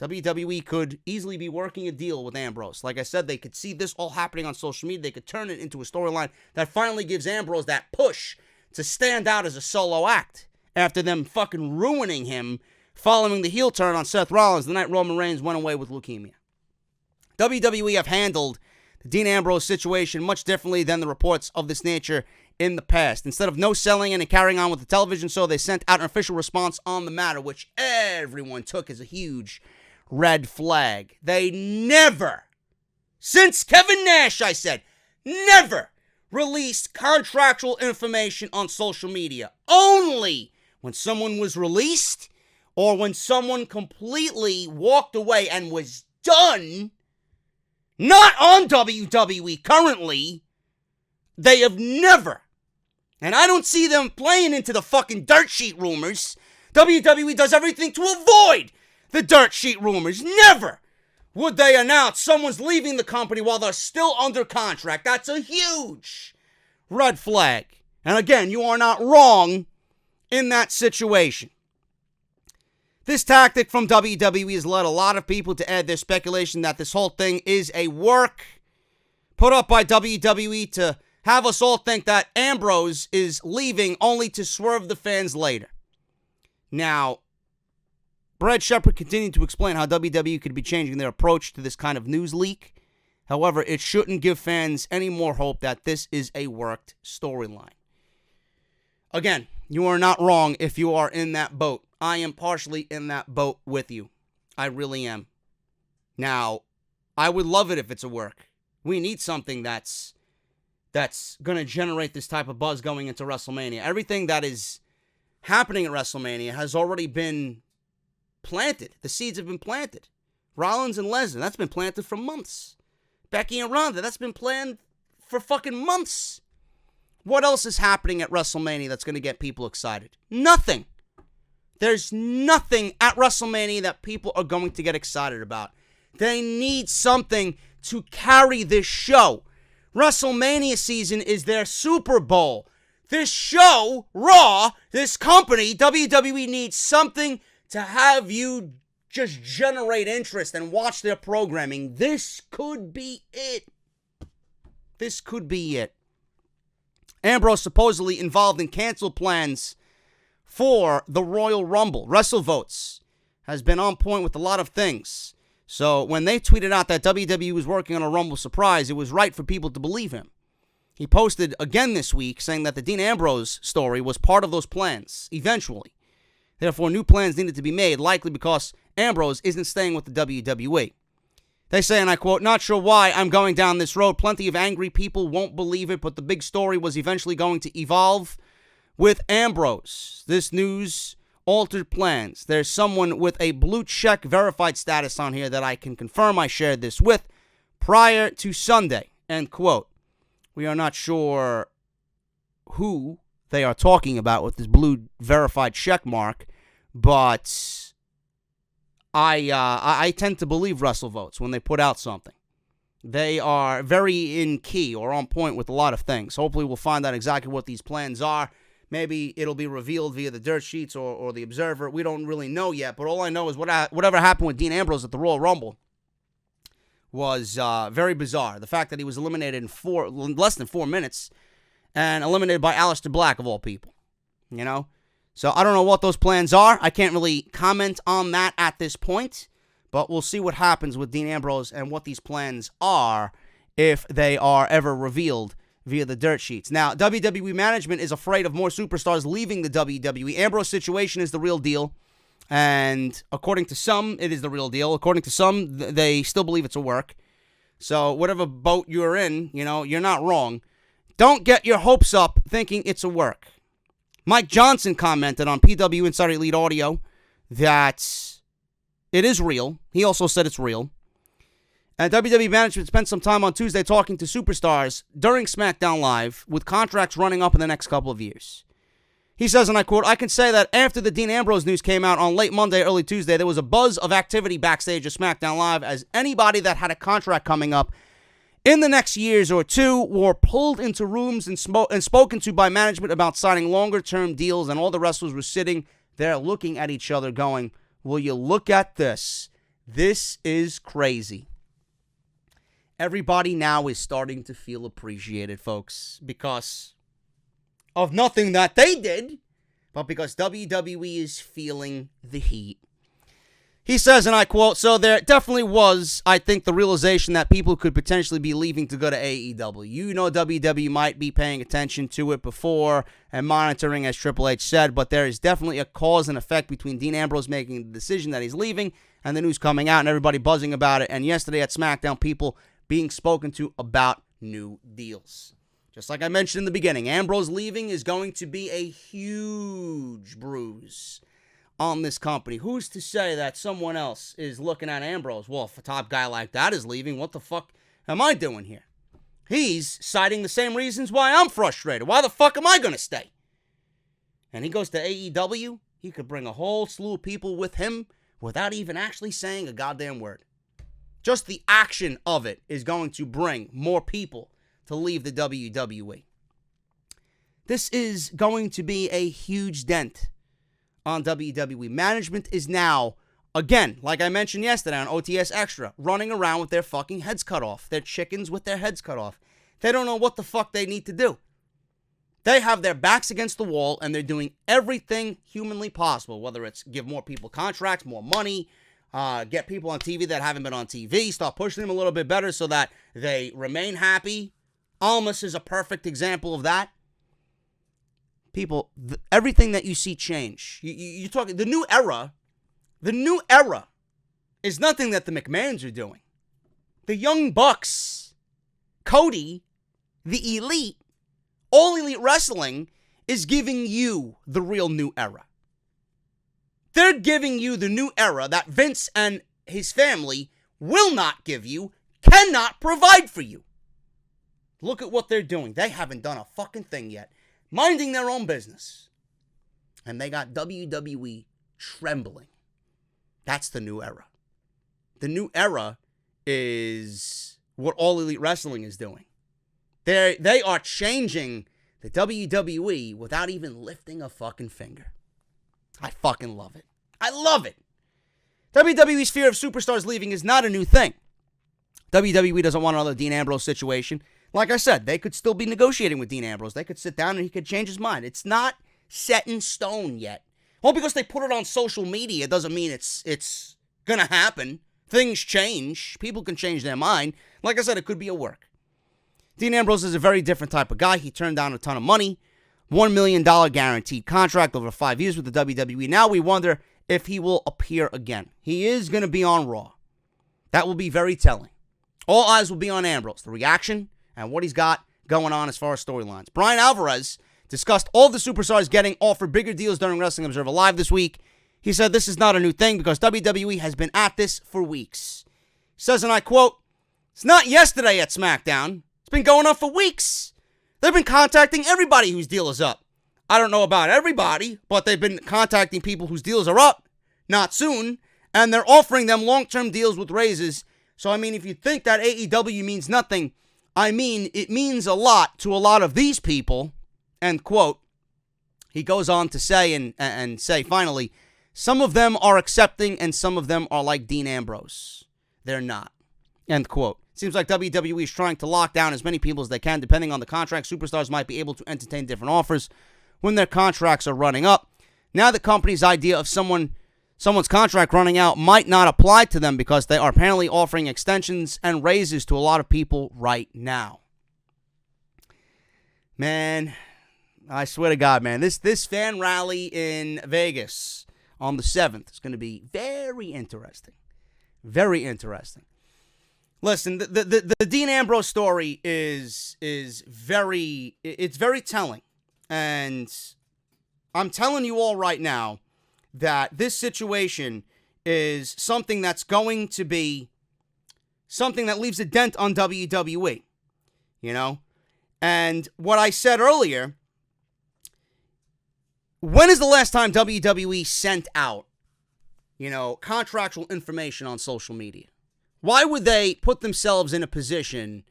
WWE could easily be working a deal with Ambrose. Like I said, they could see this all happening on social media. They could turn it into a storyline that finally gives Ambrose that push to stand out as a solo act after them fucking ruining him following the heel turn on Seth Rollins the night Roman Reigns went away with leukemia. WWE have handled the Dean Ambrose situation much differently than the reports of this nature in the past. Instead of no selling and carrying on with the television show, they sent out an official response on the matter, which everyone took as a huge red flag. They never, since Kevin Nash, I said, never released contractual information on social media. Only when someone was released or when someone completely walked away and was done, not on WWE currently, they have never. And I don't see them playing into the fucking dirt sheet rumors. WWE does everything to avoid the dirt sheet rumors. Never would they announce someone's leaving the company while they're still under contract. That's a huge red flag. And again, you are not wrong in that situation. This tactic from WWE has led a lot of people to add their speculation that this whole thing is a work put up by WWE to have us all think that Ambrose is leaving only to swerve the fans later. Now, Brad Shepard continued to explain how WWE could be changing their approach to this kind of news leak. However, it shouldn't give fans any more hope that this is a worked storyline. Again, you are not wrong if you are in that boat. I am partially in that boat with you. I really am. Now, I would love it if it's a work. We need something that's going to generate this type of buzz going into WrestleMania. Everything that is happening at WrestleMania has already been planted. The seeds have been planted. Rollins and Lesnar, that's been planted for months. Becky and Ronda, that's been planned for fucking months. What else is happening at WrestleMania that's going to get people excited? Nothing. There's nothing at WrestleMania that people are going to get excited about. They need something to carry this show. WrestleMania season is their Super Bowl. This show, Raw, this company, WWE, needs something to have you just generate interest and watch their programming. This could be it. This could be it. Ambrose supposedly involved in cancel plans for the Royal Rumble. WrestleVotes has been on point with a lot of things. So when they tweeted out that WWE was working on a Rumble surprise, it was right for people to believe him. He posted again this week saying that the Dean Ambrose story was part of those plans, eventually. Therefore, new plans needed to be made, likely because Ambrose isn't staying with the WWE. They say, and I quote, "Not sure why I'm going down this road. Plenty of angry people won't believe it, but the big story was eventually going to evolve with Ambrose. This news altered plans. There's someone with a blue check verified status on here that I can confirm I shared this with prior to Sunday." End quote. We are not sure who they are talking about with this blue verified check mark, but I tend to believe WrestleVotes when they put out something. They are very in key or on point with a lot of things. Hopefully we'll find out exactly what these plans are. Maybe it'll be revealed via the dirt sheets or the Observer. We don't really know yet, but all I know is whatever happened with Dean Ambrose at the Royal Rumble was very bizarre. The fact that he was eliminated in less than 4 minutes and eliminated by Aleister Black, of all people. You know? So I don't know what those plans are. I can't really comment on that at this point, but we'll see what happens with Dean Ambrose and what these plans are if they are ever revealed via the dirt sheets. Now, WWE management is afraid of more superstars leaving the WWE. Ambrose situation is the real deal. And according to some, it is the real deal. According to some, they still believe it's a work. So whatever boat you're in, you're not wrong. Don't get your hopes up thinking it's a work. Mike Johnson commented on PW Insider Elite Audio that it is real. He also said it's real. And WWE management spent some time on Tuesday talking to superstars during SmackDown Live with contracts running up in the next couple of years. He says, and I quote, "I can say that after the Dean Ambrose news came out on late Monday, early Tuesday, there was a buzz of activity backstage at SmackDown Live as anybody that had a contract coming up in the next years or two were pulled into rooms and spoken to by management about signing longer-term deals, and all the wrestlers were sitting there looking at each other going, will you look at this? This is crazy." Everybody now is starting to feel appreciated, folks, because of nothing that they did, but because WWE is feeling the heat. He says, and I quote, "So there definitely was, I think, the realization that people could potentially be leaving to go to AEW. WWE might be paying attention to it before and monitoring, as Triple H said, but there is definitely a cause and effect between Dean Ambrose making the decision that he's leaving and the news coming out and everybody buzzing about it. And yesterday at SmackDown, people being spoken to about new deals." Just like I mentioned in the beginning, Ambrose leaving is going to be a huge bruise on this company. Who's to say that someone else is looking at Ambrose? Well, if a top guy like that is leaving, what the fuck am I doing here? He's citing the same reasons why I'm frustrated. Why the fuck am I going to stay? And he goes to AEW, he could bring a whole slew of people with him without even actually saying a goddamn word. Just the action of it is going to bring more people to leave the WWE. This is going to be a huge dent on WWE. Management is now, again, like I mentioned yesterday on OTS Extra, running around with their fucking heads cut off. They're chickens with their heads cut off. They don't know what the fuck they need to do. They have their backs against the wall, and they're doing everything humanly possible, whether it's give more people contracts, more money, get people on TV that haven't been on TV, start pushing them a little bit better so that they remain happy. Almas is a perfect example of that. People, everything that you see change. You're talking, the new era is nothing that the McMahons are doing. The Young Bucks, Cody, the Elite, All Elite Wrestling is giving you the real new era. They're giving you the new era that Vince and his family will not give you, cannot provide for you. Look at what they're doing. They haven't done a fucking thing yet. Minding their own business. And they got WWE trembling. That's the new era. The new era is what All Elite Wrestling is doing. They are changing the WWE without even lifting a fucking finger. I fucking love it. I love it. WWE's fear of superstars leaving is not a new thing. WWE doesn't want another Dean Ambrose situation. Like I said, they could still be negotiating with Dean Ambrose. They could sit down and he could change his mind. It's not set in stone yet. Well, because they put it on social media doesn't mean it's going to happen. Things change. People can change their mind. Like I said, it could be a work. Dean Ambrose is a very different type of guy. He turned down a ton of money. $1 million guaranteed contract over 5 years with the WWE. Now we wonder if he will appear again. He is going to be on Raw. That will be very telling. All eyes will be on Ambrose. The reaction and what he's got going on as far as storylines. Brian Alvarez discussed all the superstars getting offered bigger deals during Wrestling Observer Live this week. He said this is not a new thing because WWE has been at this for weeks. He says, and I quote, "It's not yesterday at SmackDown. It's been going on for weeks. They've been contacting everybody whose deal is up. I don't know about everybody, but they've been contacting people whose deals are up, not soon, and they're offering them long-term deals with raises. So, I mean, if you think that AEW means nothing, I mean, it means a lot to a lot of these people," end quote. He goes on to say and say, finally, "Some of them are accepting and some of them are like Dean Ambrose. They're not," end quote. Seems like WWE is trying to lock down as many people as they can. Depending on the contract, superstars might be able to entertain different offers when their contracts are running up. Now the company's idea of someone's contract running out might not apply to them because they are apparently offering extensions and raises to a lot of people right now. Man, I swear to God, man, this fan rally in Vegas on the 7th is going to be very interesting. Very interesting. Listen, the Dean Ambrose story is very telling. And I'm telling you all right now that this situation is something that's going to be something that leaves a dent on WWE. You know? And what I said earlier, when is the last time WWE sent out, contractual information on social media? Why would they put themselves in a position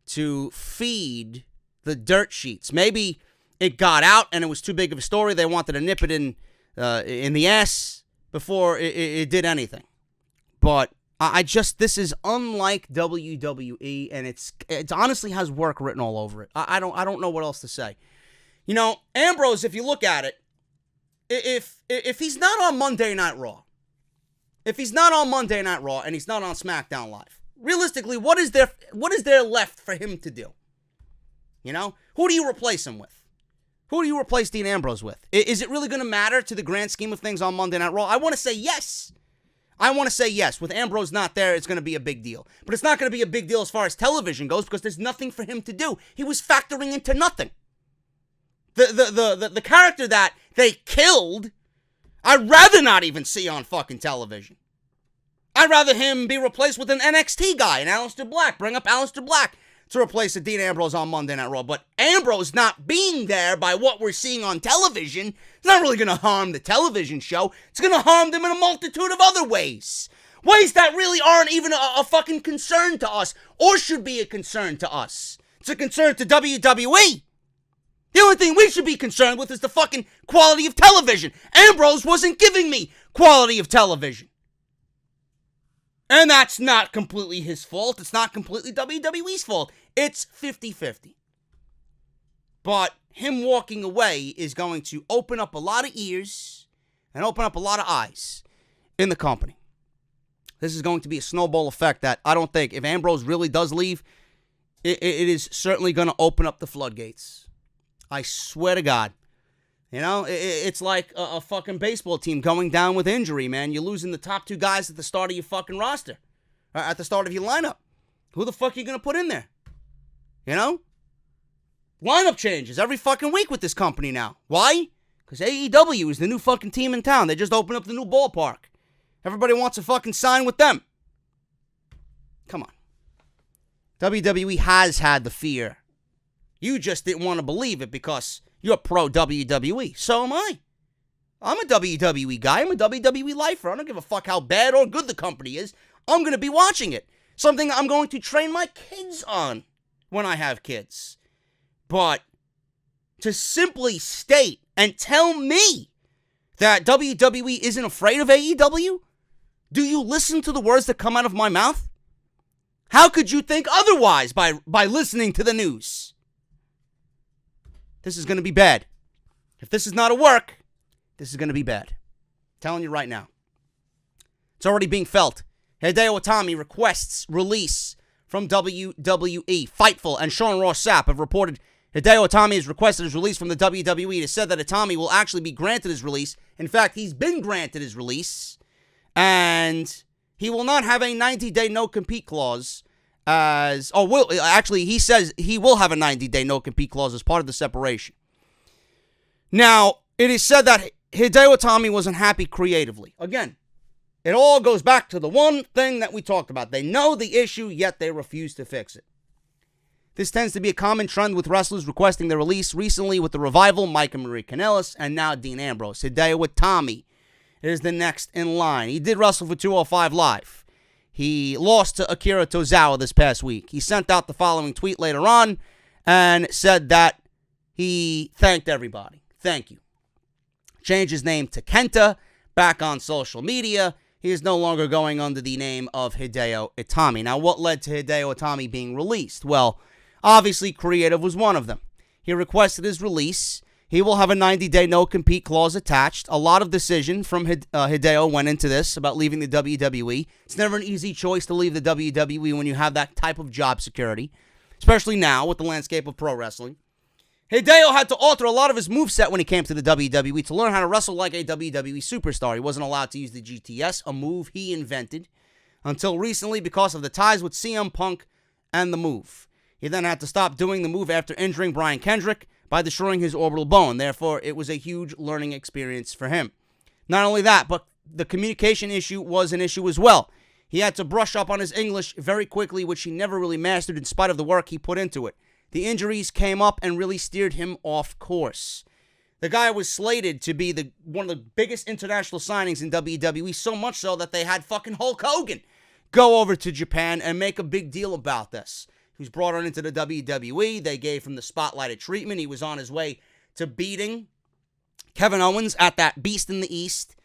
to feed the dirt sheets? Maybe it got out and it was too big of a story. They wanted to nip it in the ass before it did anything. But this is unlike WWE, and it honestly has work written all over it. I don't know what else to say. Ambrose, if you look at it, if he's not on Monday Night Raw, and he's not on SmackDown Live, realistically, what is there left for him to do? Who do you replace him with? Who do you replace Dean Ambrose with? Is it really going to matter to the grand scheme of things on Monday Night Raw? I want to say yes. With Ambrose not there, it's going to be a big deal. But it's not going to be a big deal as far as television goes because there's nothing for him to do. He was factoring into nothing. The character that they killed, I'd rather not even see on fucking television. I'd rather him be replaced with an NXT guy, an Aleister Black. Bring up Aleister Black to replace a Dean Ambrose on Monday Night Raw. But Ambrose not being there by what we're seeing on television, it's not really going to harm the television show. It's going to harm them in a multitude of other ways. Ways that really aren't even a fucking concern to us or should be a concern to us. It's a concern to WWE. The only thing we should be concerned with is the fucking quality of television. Ambrose wasn't giving me quality of television. And that's not completely his fault. It's not completely WWE's fault. It's 50-50. But him walking away is going to open up a lot of ears and open up a lot of eyes in the company. This is going to be a snowball effect that I don't think, if Ambrose really does leave, it is certainly going to open up the floodgates. I swear to God. It's like a fucking baseball team going down with injury, man. You're losing the top two guys at the start of your fucking roster. At the start of your lineup. Who the fuck are you going to put in there? Lineup changes every fucking week with this company now. Why? Because AEW is the new fucking team in town. They just opened up the new ballpark. Everybody wants to fucking sign with them. Come on. WWE has had the fear. You just didn't want to believe it because you're pro WWE. So am I. I'm a WWE guy. I'm a WWE lifer. I don't give a fuck how bad or good the company is. I'm going to be watching it. Something I'm going to train my kids on when I have kids. But to simply state and tell me that WWE isn't afraid of AEW? Do you listen to the words that come out of my mouth? How could you think otherwise by listening to the news? This is going to be bad. If this is not a work, this is going to be bad. I'm telling you right now. It's already being felt. Hideo Itami requests release from WWE. Fightful and Sean Ross Sapp have reported Hideo Itami has requested his release from the WWE. It is said that Itami will actually be granted his release. In fact, he's been granted his release. And he will not have a 90-day no-compete clause he says he will have a 90-day no-compete clause as part of the separation. Now, it is said that Hideo Itami wasn't happy creatively. Again, it all goes back to the one thing that we talked about. They know the issue, yet they refuse to fix it. This tends to be a common trend with wrestlers requesting their release. Recently with the Revival, Mike and Marie Kanellis, and now Dean Ambrose. Hideo Itami is the next in line. He did wrestle for 205 Live. He lost to Akira Tozawa this past week. He sent out the following tweet later on and said that he thanked everybody. Thank you. Changed his name to Kenta back on social media. He is no longer going under the name of Hideo Itami. Now, what led to Hideo Itami being released? Well, obviously, creative was one of them. He requested his release. He will have a 90-day no-compete clause attached. A lot of decision from Hideo went into this about leaving the WWE. It's never an easy choice to leave the WWE when you have that type of job security, especially now with the landscape of pro wrestling. Hideo had to alter a lot of his moveset when he came to the WWE to learn how to wrestle like a WWE superstar. He wasn't allowed to use the GTS, a move he invented, until recently because of the ties with CM Punk and the move. He then had to stop doing the move after injuring Brian Kendrick by destroying his orbital bone. Therefore, it was a huge learning experience for him. Not only that, but the communication issue was an issue as well. He had to brush up on his English very quickly, which he never really mastered in spite of the work he put into it. The injuries came up and really steered him off course. The guy was slated to be one of the biggest international signings in WWE, so much so that they had fucking Hulk Hogan go over to Japan and make a big deal about this. He was brought on into the WWE. They gave him the spotlighted treatment. He was on his way to beating Kevin Owens at that Beast in the East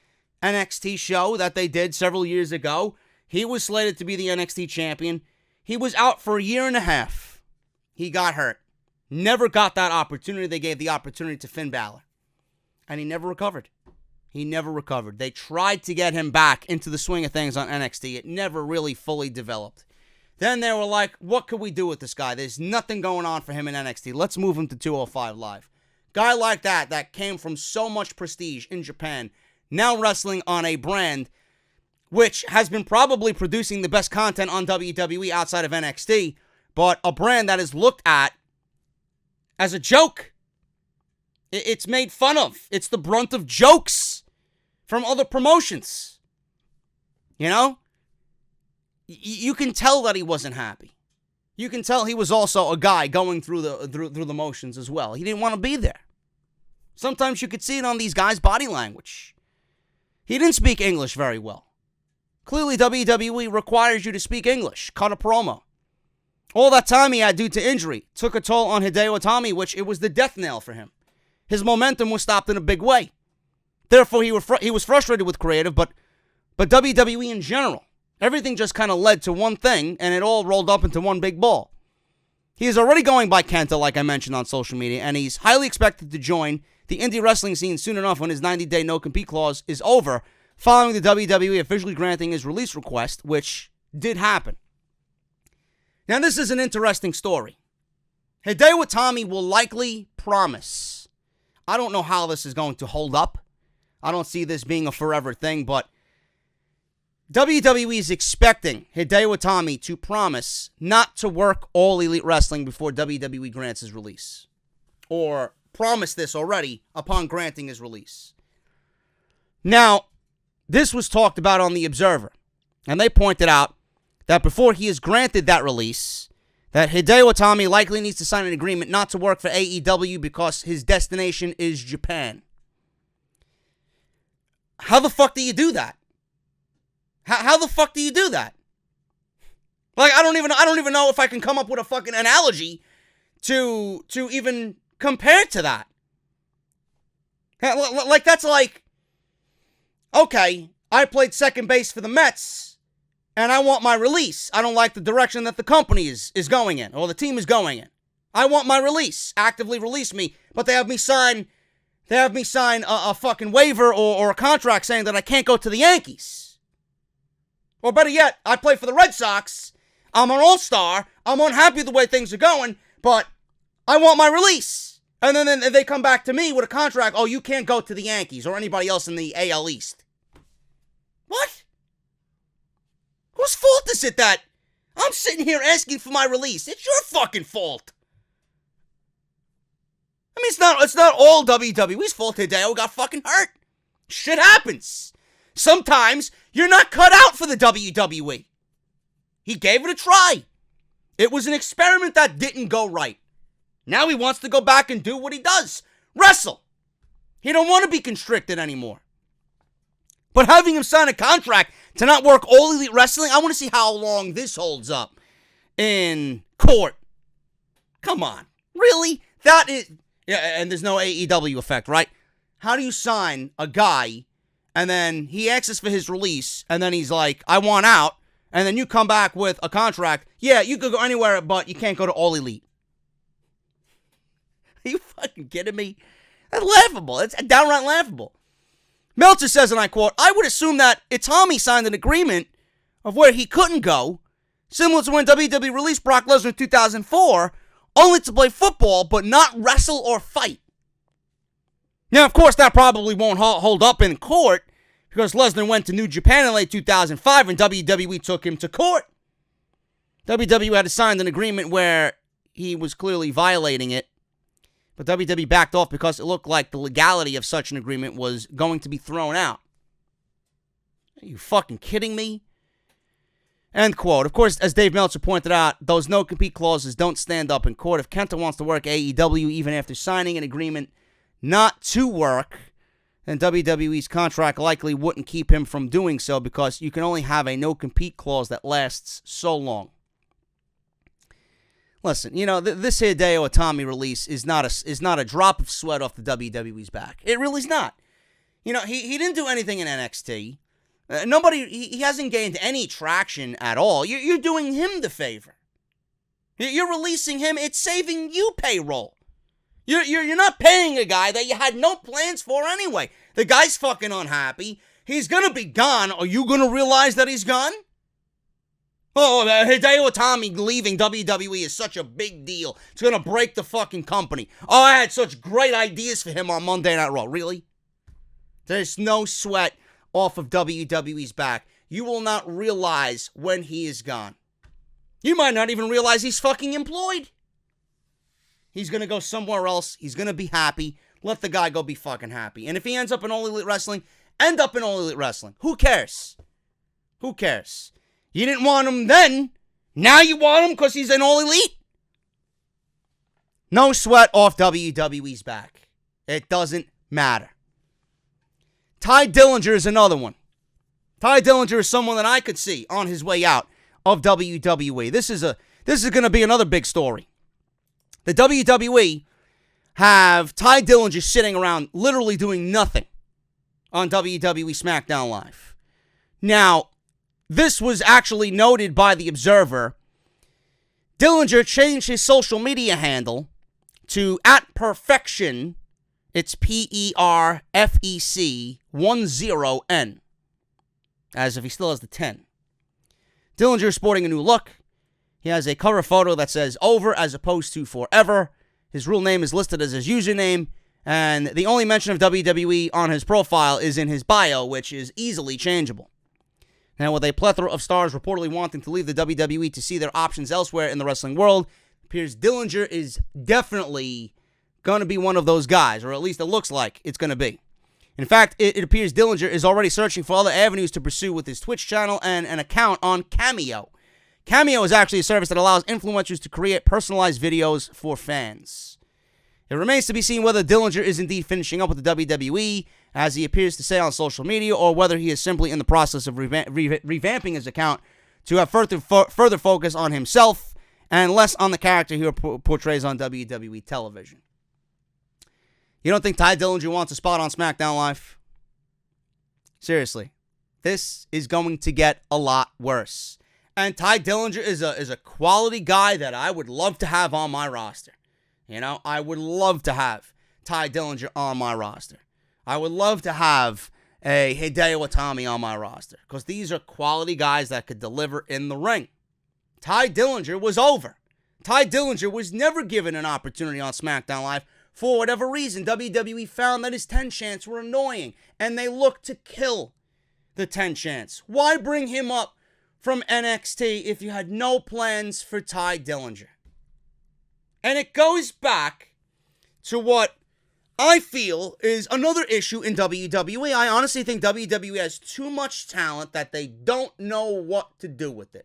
NXT show that they did several years ago. He was slated to be the NXT champion. He was out for a year and a half. He got hurt. Never got that opportunity. They gave the opportunity to Finn Balor. And he never recovered. He never recovered. They tried to get him back into the swing of things on NXT. It never really fully developed. Then they were like, what could we do with this guy? There's nothing going on for him in NXT. Let's move him to 205 Live. Guy like that came from so much prestige in Japan, now wrestling on a brand which has been probably producing the best content on WWE outside of NXT, but a brand that is looked at as a joke. It's made fun of. It's the brunt of jokes from other promotions. You know? You can tell that he wasn't happy. You can tell he was also a guy going through the motions as well. He didn't want to be there. Sometimes you could see it on these guys' body language. He didn't speak English very well. Clearly, WWE requires you to speak English. Cut a promo. All that time he had due to injury took a toll on Hideo Itami, which it was the death knell for him. His momentum was stopped in a big way. Therefore, he was frustrated with creative, but WWE in general. Everything just kind of led to one thing, and it all rolled up into one big ball. He is already going by Kenta, like I mentioned on social media, and he's highly expected to join the indie wrestling scene soon enough when his 90-day no-compete clause is over, following the WWE officially granting his release request, which did happen. Now, this is an interesting story. Hideo Itami will likely promise. I don't know how this is going to hold up. I don't see this being a forever thing, but WWE is expecting Hideo Itami to promise not to work All Elite Wrestling before WWE grants his release. Or promise this already upon granting his release. Now, this was talked about on The Observer, and they pointed out that before he is granted that release, that Hideo Itami likely needs to sign an agreement not to work for AEW because his destination is Japan. How the fuck do you do that? How the fuck do you do that? Like, I don't even know if I can come up with a fucking analogy to even compare to that. Like, that's like, okay, I played second base for the Mets, and I want my release. I don't like the direction that the company is going in, or the team is going in. I want my release. Actively release me, but they have me sign a fucking waiver or a contract saying that I can't go to the Yankees. Or better yet, I play for the Red Sox. I'm an all-star. I'm unhappy with the way things are going, but I want my release. And then they come back to me with a contract. Oh, you can't go to the Yankees or anybody else in the AL East. What? Whose fault is it that I'm sitting here asking for my release? It's your fucking fault. I mean, it's not all WWE's fault. Hideo got fucking hurt. Shit happens. Sometimes you're not cut out for the WWE. He gave it a try. It was an experiment that didn't go right. Now he wants to go back and do what he does. Wrestle. He don't want to be constricted anymore. But having him sign a contract to not work All Elite Wrestling, I want to see how long this holds up in court. Come on. Really? That is... Yeah, and there's no AEW effect, right? How do you sign a guy and then he asks for his release and then he's like, I want out, and then you come back with a contract? Yeah, you could go anywhere, but you can't go to All Elite. Are you fucking kidding me? That's laughable. It's downright laughable. Meltzer says, and I quote, I would assume that Itami signed an agreement of where he couldn't go, similar to when WWE released Brock Lesnar in 2004, only to play football but not wrestle or fight. Now, of course, that probably won't hold up in court because Lesnar went to New Japan in late 2005 and WWE took him to court. WWE had signed an agreement where he was clearly violating it, but WWE backed off because it looked like the legality of such an agreement was going to be thrown out. Are you fucking kidding me? End quote. Of course, as Dave Meltzer pointed out, those no-compete clauses don't stand up in court. If Kenta wants to work AEW even after signing an agreement not to work, then WWE's contract likely wouldn't keep him from doing so because you can only have a no-compete clause that lasts so long. Listen, this Hideo Itami release is not a drop of sweat off the WWE's back. It really is not. He didn't do anything in NXT. He hasn't gained any traction at all. You're doing him the favor. You're releasing him. It's saving you payroll. You're not paying a guy that you had no plans for anyway. The guy's fucking unhappy. He's gonna be gone. Are you gonna realize that he's gone? Oh, Hideo Itami leaving WWE is such a big deal. It's going to break the fucking company. Oh, I had such great ideas for him on Monday Night Raw. Really? There's no sweat off of WWE's back. You will not realize when he is gone. You might not even realize he's fucking employed. He's going to go somewhere else. He's going to be happy. Let the guy go be fucking happy. And if he ends up in All Elite Wrestling, end up in All Elite Wrestling. Who cares? Who cares? You didn't want him then. Now you want him because he's an All Elite? No sweat off WWE's back. It doesn't matter. Tye Dillinger is another one. Tye Dillinger is someone that I could see on his way out of WWE. This is going to be another big story. The WWE have Tye Dillinger sitting around literally doing nothing on WWE SmackDown Live. Now, this was actually noted by the Observer. Dillinger changed his social media handle to @perfection. It's PERFEC10N. As if he still has the 10. Dillinger is sporting a new look. He has a cover photo that says over as opposed to forever. His real name is listed as his username. And the only mention of WWE on his profile is in his bio, which is easily changeable. Now, with a plethora of stars reportedly wanting to leave the WWE to see their options elsewhere in the wrestling world, it appears Dillinger is definitely going to be one of those guys, or at least it looks like it's going to be. In fact, it appears Dillinger is already searching for other avenues to pursue with his Twitch channel and an account on Cameo. Cameo is actually a service that allows influencers to create personalized videos for fans. It remains to be seen whether Dillinger is indeed finishing up with the WWE, as he appears to say on social media, or whether he is simply in the process of revamping his account to have further focus on himself and less on the character he portrays on WWE television. You don't think Tye Dillinger wants a spot on SmackDown Live? Seriously, this is going to get a lot worse. And Tye Dillinger is a quality guy that I would love to have on my roster. I would love to have Tye Dillinger on my roster. I would love to have a Hideo Itami on my roster because these are quality guys that could deliver in the ring. Tye Dillinger was over. Tye Dillinger was never given an opportunity on SmackDown Live. For whatever reason, WWE found that his 10 chants were annoying, and they looked to kill the 10 chants. Why bring him up from NXT if you had no plans for Tye Dillinger? And it goes back to what I feel is another issue in WWE. I honestly think WWE has too much talent that they don't know what to do with it.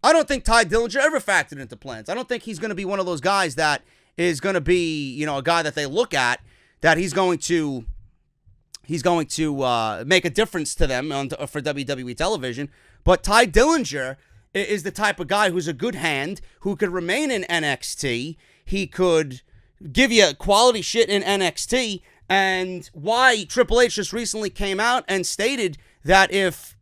I don't think Tye Dillinger ever factored into plans. I don't think he's going to be one of those guys that is going to be, a guy that they look at that he's going to make a difference to them for WWE television. But Tye Dillinger is the type of guy who's a good hand, who could remain in NXT. He could give you quality shit in NXT. And why Triple H just recently came out and stated that if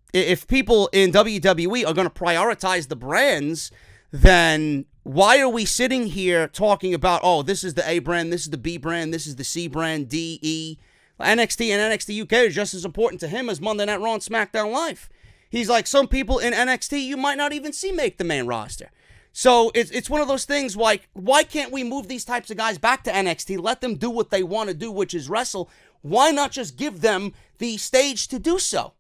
people in WWE are going to prioritize the brands, then why are we sitting here talking about, oh, this is the A brand, this is the B brand, this is the C brand, D, E. NXT and NXT UK are just as important to him as Monday Night Raw and SmackDown Live. He's like, some people in NXT you might not even see make the main roster. So it's one of those things like, why can't we move these types of guys back to NXT, let them do what they want to do, which is wrestle? Why not just give them the stage to do so?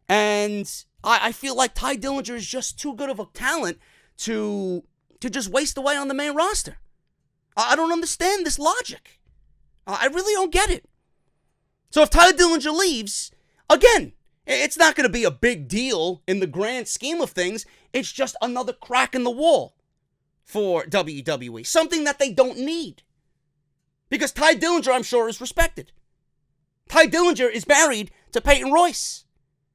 And I feel like Tye Dillinger is just too good of a talent to just waste away on the main roster. I don't understand this logic. I really don't get it. So if Tye Dillinger leaves, again, it's not going to be a big deal in the grand scheme of things. It's just another crack in the wall for WWE. Something that they don't need. Because Tye Dillinger, I'm sure, is respected. Tye Dillinger is married to Peyton Royce.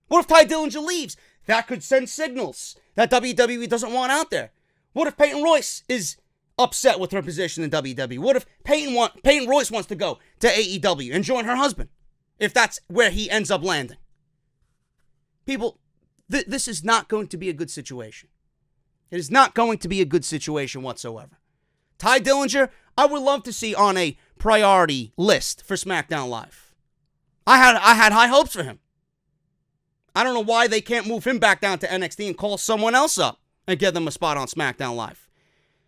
What if Tye Dillinger leaves? That could send signals that WWE doesn't want out there. What if Peyton Royce is upset with her position in WWE? What if Peyton Royce wants to go to AEW and join her husband? If that's where he ends up landing. People, this is not going to be a good situation. It is not going to be a good situation whatsoever. Tye Dillinger, I would love to see on a priority list for SmackDown Live. I had high hopes for him. I don't know why they can't move him back down to NXT and call someone else up and give them a spot on SmackDown Live.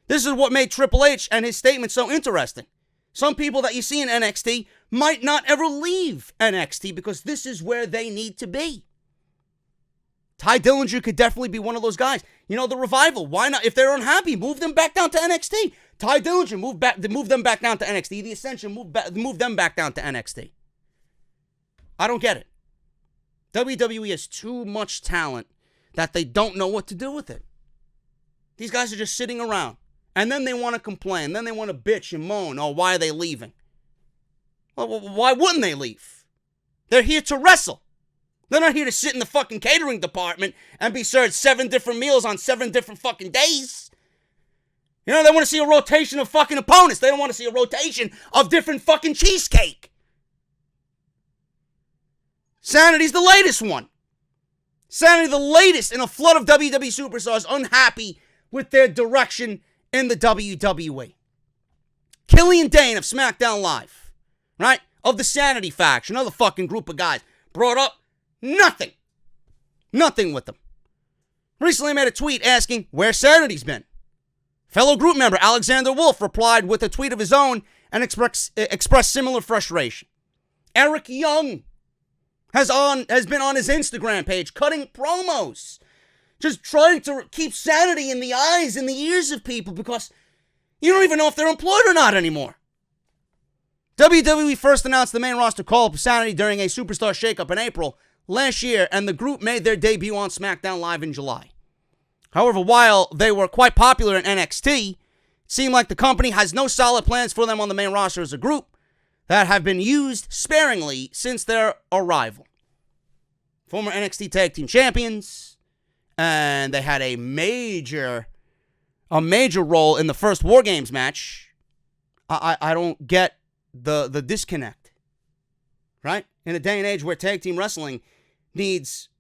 This is what made Triple H and his statement so interesting. Some people that you see in NXT might not ever leave NXT because this is where they need to be. Tye Dillinger could definitely be one of those guys. You know, the Revival, why not? If they're unhappy, move them back down to NXT. Tye Dillinger, move them back down to NXT. The Ascension, move them back down to NXT. I don't get it. WWE has too much talent that they don't know what to do with it. These guys are just sitting around. And then they want to complain. Then they want to bitch and moan. Oh, why are they leaving? Well, why wouldn't they leave? They're here to wrestle. They're not here to sit in the fucking catering department and be served 7 different meals on 7 different fucking days. You know, they want to see a rotation of fucking opponents. They don't want to see a rotation of different fucking cheesecake. Sanity's the latest one. Sanity, the latest in a flood of WWE superstars unhappy with their direction in the WWE. Killian Dane of SmackDown Live, right? Of the Sanity faction, another fucking group of guys, brought up nothing. Nothing with them. Recently made a tweet asking where Sanity's been. Fellow group member Alexander Wolf replied with a tweet of his own and expressed similar frustration. Eric Young has been on his Instagram page cutting promos, just trying to keep sanity in the eyes and the ears of people because you don't even know if they're employed or not anymore. WWE first announced the main roster call-up of Sanity during a superstar shakeup in April last year, and the group made their debut on SmackDown Live in July. However, while they were quite popular in NXT, it seemed like the company has no solid plans for them on the main roster as a group that have been used sparingly since their arrival. Former NXT Tag Team Champions, and they had a major role in the first War Games match. I don't get the disconnect, right? In a day and age where tag team wrestling needs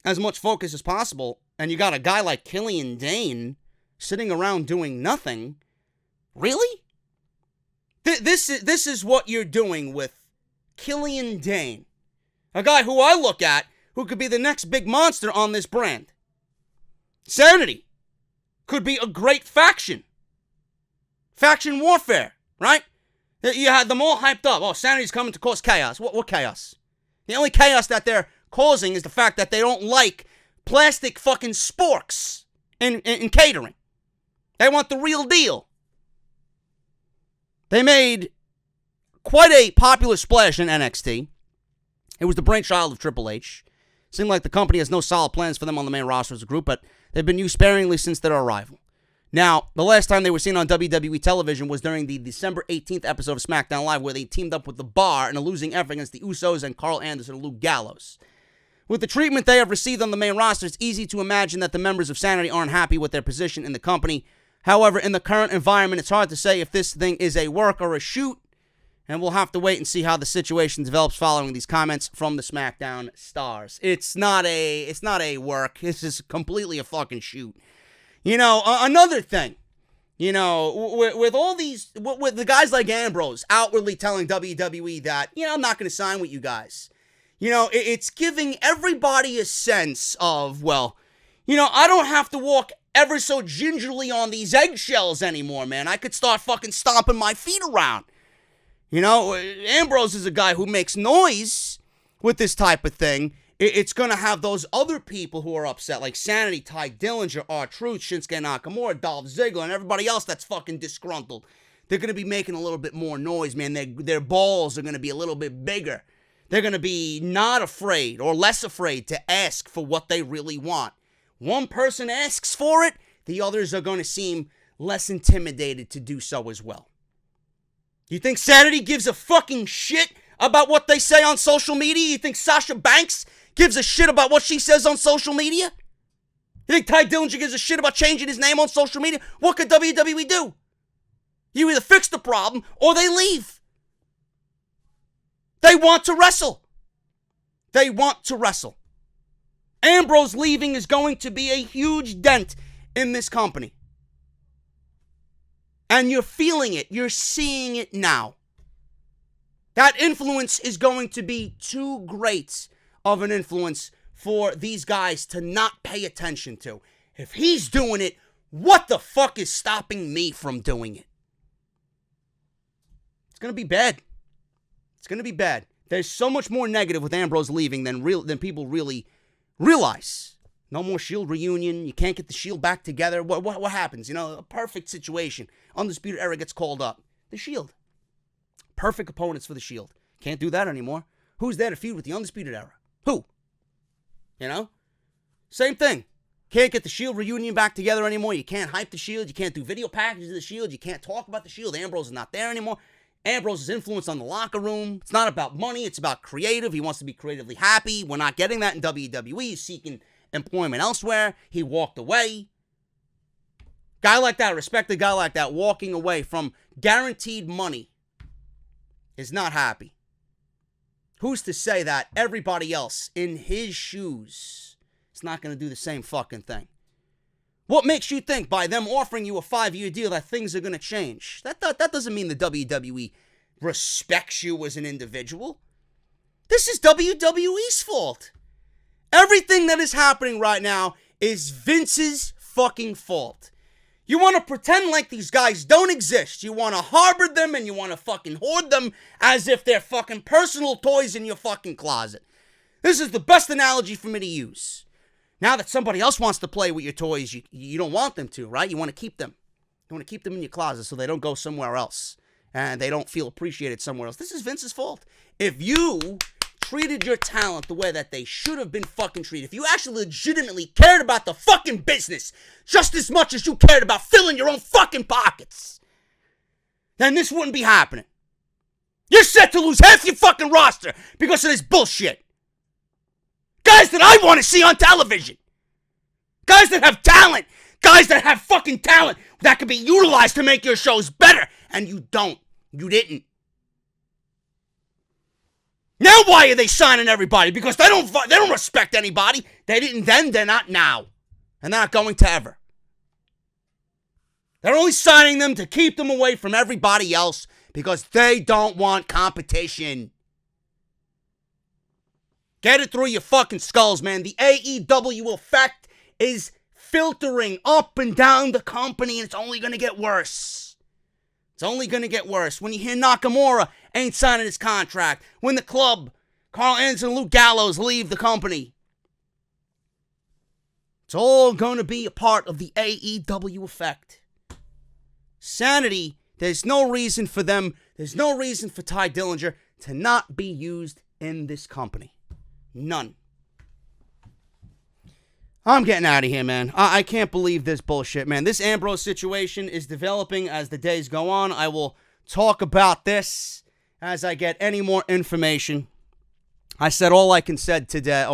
as much focus as possible, and you got a guy like Killian Dane sitting around doing nothing, really? This is what you're doing with Killian Dane, a guy who I look at who could be the next big monster on this brand. Sanity could be a great faction. Faction warfare, right? You had them all hyped up. Oh, Sanity's coming to cause chaos. What chaos? The only chaos that they're causing is the fact that they don't like plastic fucking sporks in catering. They want the real deal. They made quite a popular splash in NXT. It was the brainchild of Triple H. Seemed like the company has no solid plans for them on the main roster as a group, but they've been used sparingly since their arrival. Now, the last time they were seen on WWE television was during the December 18th episode of SmackDown Live, where they teamed up with The Bar in a losing effort against the Usos and Carl Anderson and Luke Gallows. With the treatment they have received on the main roster, it's easy to imagine that the members of Sanity aren't happy with their position in the company. However, in the current environment, it's hard to say if this thing is a work or a shoot, and we'll have to wait and see how the situation develops following these comments from the SmackDown stars. It's not a work. This is completely a fucking shoot. You know, another thing, you know, with all these, with the guys like Ambrose outwardly telling WWE that, you know, I'm not going to sign with you guys. You know, it's giving everybody a sense of, well, you know, I don't have to walk ever so gingerly on these eggshells anymore, man. I could start fucking stomping my feet around. You know, Ambrose is a guy who makes noise with this type of thing. It's going to have those other people who are upset, like Sanity, Tye Dillinger, R-Truth, Shinsuke Nakamura, Dolph Ziggler, and everybody else that's fucking disgruntled. They're going to be making a little bit more noise, man. Their balls are going to be a little bit bigger. They're going to be not afraid or less afraid to ask for what they really want. One person asks for it, the others are going to seem less intimidated to do so as well. You think Sanity gives a fucking shit about what they say on social media? You think Sasha Banks gives a shit about what she says on social media? You think Tye Dillinger gives a shit about changing his name on social media? What could WWE do? You either fix the problem or they leave. They want to wrestle. They want to wrestle. Ambrose leaving is going to be a huge dent in this company. And you're feeling it. You're seeing it now. That influence is going to be too great of an influence for these guys to not pay attention to. If he's doing it, what the fuck is stopping me from doing it? It's going to be bad. It's going to be bad. There's so much more negative with Ambrose leaving than people really realize. No more Shield reunion. You can't get the Shield back together. What happens? You know, a perfect situation. Undisputed Era gets called up. The Shield. Perfect opponents for the Shield. Can't do that anymore. Who's there to feud with the Undisputed Era? Who? You know? Same thing. Can't get the Shield reunion back together anymore. You can't hype the Shield. You can't do video packages of the Shield. You can't talk about the Shield. Ambrose is not there anymore. Ambrose's influence on the locker room. It's not about money. It's about creative. He wants to be creatively happy. We're not getting that in WWE. He's seeking employment elsewhere. He walked away. Guy like that, respect a guy like that, walking away from guaranteed money is not happy. Who's to say that everybody else in his shoes is not going to do the same fucking thing? What makes you think by them offering you a 5-year deal that things are going to change? That doesn't mean the WWE respects you as an individual. This is WWE's fault. Everything that is happening right now is Vince's fucking fault. You want to pretend like these guys don't exist. You want to harbor them and you want to fucking hoard them as if they're fucking personal toys in your fucking closet. This is the best analogy for me to use. Now that somebody else wants to play with your toys, you don't want them to, right? You want to keep them. You want to keep them in your closet so they don't go somewhere else and they don't feel appreciated somewhere else. This is Vince's fault. If you treated your talent the way that they should have been fucking treated, if you actually legitimately cared about the fucking business just as much as you cared about filling your own fucking pockets, then this wouldn't be happening. You're set to lose half your fucking roster because of this bullshit. Guys that I want to see on television. Guys that have talent. Guys that have fucking talent that can be utilized to make your shows better. And you don't. You didn't. Now why are they signing everybody? Because they don't respect anybody. They didn't then, they're not now. And they're not going to ever. They're only signing them to keep them away from everybody else because they don't want competition. Get it through your fucking skulls, man. The AEW effect is filtering up and down the company, and it's only going to get worse. It's only going to get worse. When you hear Nakamura ain't signing his contract, when the club, Carl Anderson and Luke Gallows leave the company, it's all going to be a part of the AEW effect. Sanity, there's no reason for them, there's no reason for Tye Dillinger to not be used in this company. None. I'm getting out of here, man. I can't believe this bullshit, man. This Ambrose situation is developing as the days go on. I will talk about this as I get any more information. I said all I could say today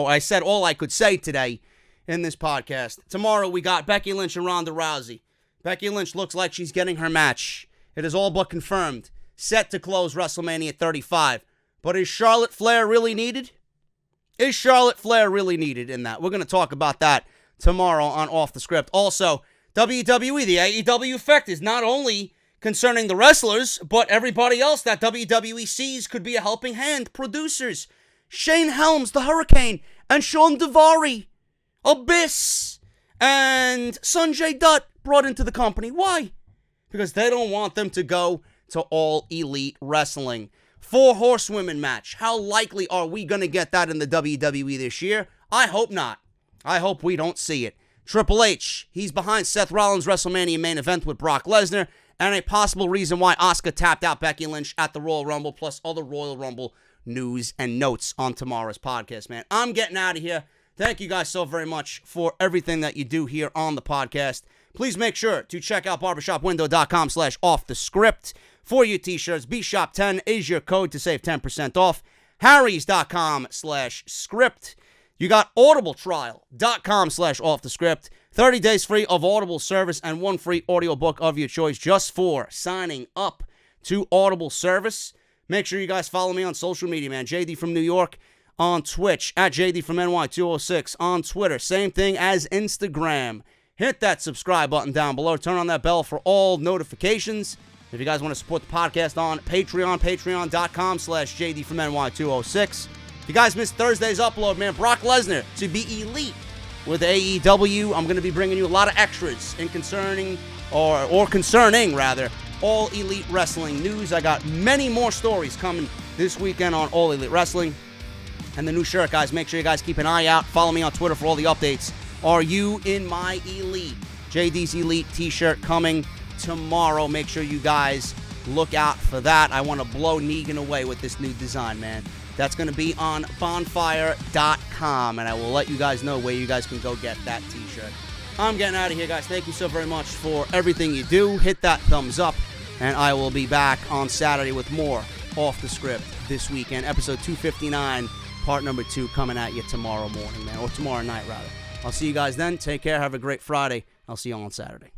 in this podcast. Tomorrow we got Becky Lynch and Ronda Rousey. Becky Lynch looks like she's getting her match. It is all but confirmed. Set to close WrestleMania 35. But is Charlotte Flair really needed? Is Charlotte Flair really needed in that? We're going to talk about that tomorrow on Off the Script. Also, WWE, the AEW effect is not only concerning the wrestlers, but everybody else that WWE sees could be a helping hand. Producers, Shane Helms, the Hurricane, and Sean Daivari, Abyss, and Sanjay Dutt brought into the company. Why? Because they don't want them to go to All Elite Wrestling. 4 horsewomen match. How likely are we going to get that in the WWE this year? I hope not. I hope we don't see it. Triple H, he's behind Seth Rollins' WrestleMania main event with Brock Lesnar, and a possible reason why Asuka tapped out Becky Lynch at the Royal Rumble, plus other Royal Rumble news and notes on tomorrow's podcast, man. I'm getting out of here. Thank you guys so very much for everything that you do here on the podcast. Please make sure to check out barbershopwindow.com/offthescript for your t-shirts. BShop10 is your code to save 10% off. Harrys.com/script. You got audibletrial.com/offthescript. 30 days free of Audible service and 1 free audiobook of your choice just for signing up to Audible service. Make sure you guys follow me on social media, man. JD from New York on Twitch, at JD from NY206 on Twitter. Same thing as Instagram. Hit that subscribe button down below. Turn on that bell for all notifications. If you guys want to support the podcast on Patreon, patreon.com/JD from NY206. If you guys missed Thursday's upload, man, Brock Lesnar to be elite with AEW. I'm going to be bringing you a lot of extras in concerning All Elite Wrestling news. I got many more stories coming this weekend on All Elite Wrestling. And the new shirt, guys, make sure you guys keep an eye out. Follow me on Twitter for all the updates. Are you in my elite? JD's Elite t-shirt coming tomorrow. Make sure you guys look out for that. I want to blow Negan away with this new design, man. That's going to be on bonfire.com, and I will let you guys know where you guys can go get that t-shirt. I'm getting out of here, guys. Thank you so very much for everything you do. Hit that thumbs up, and I will be back on Saturday with more Off the Script this weekend. Episode 259, part number 2, coming at you tomorrow morning, man, or tomorrow night, rather. I'll see you guys then. Take care. Have a great Friday. I'll see you all on Saturday.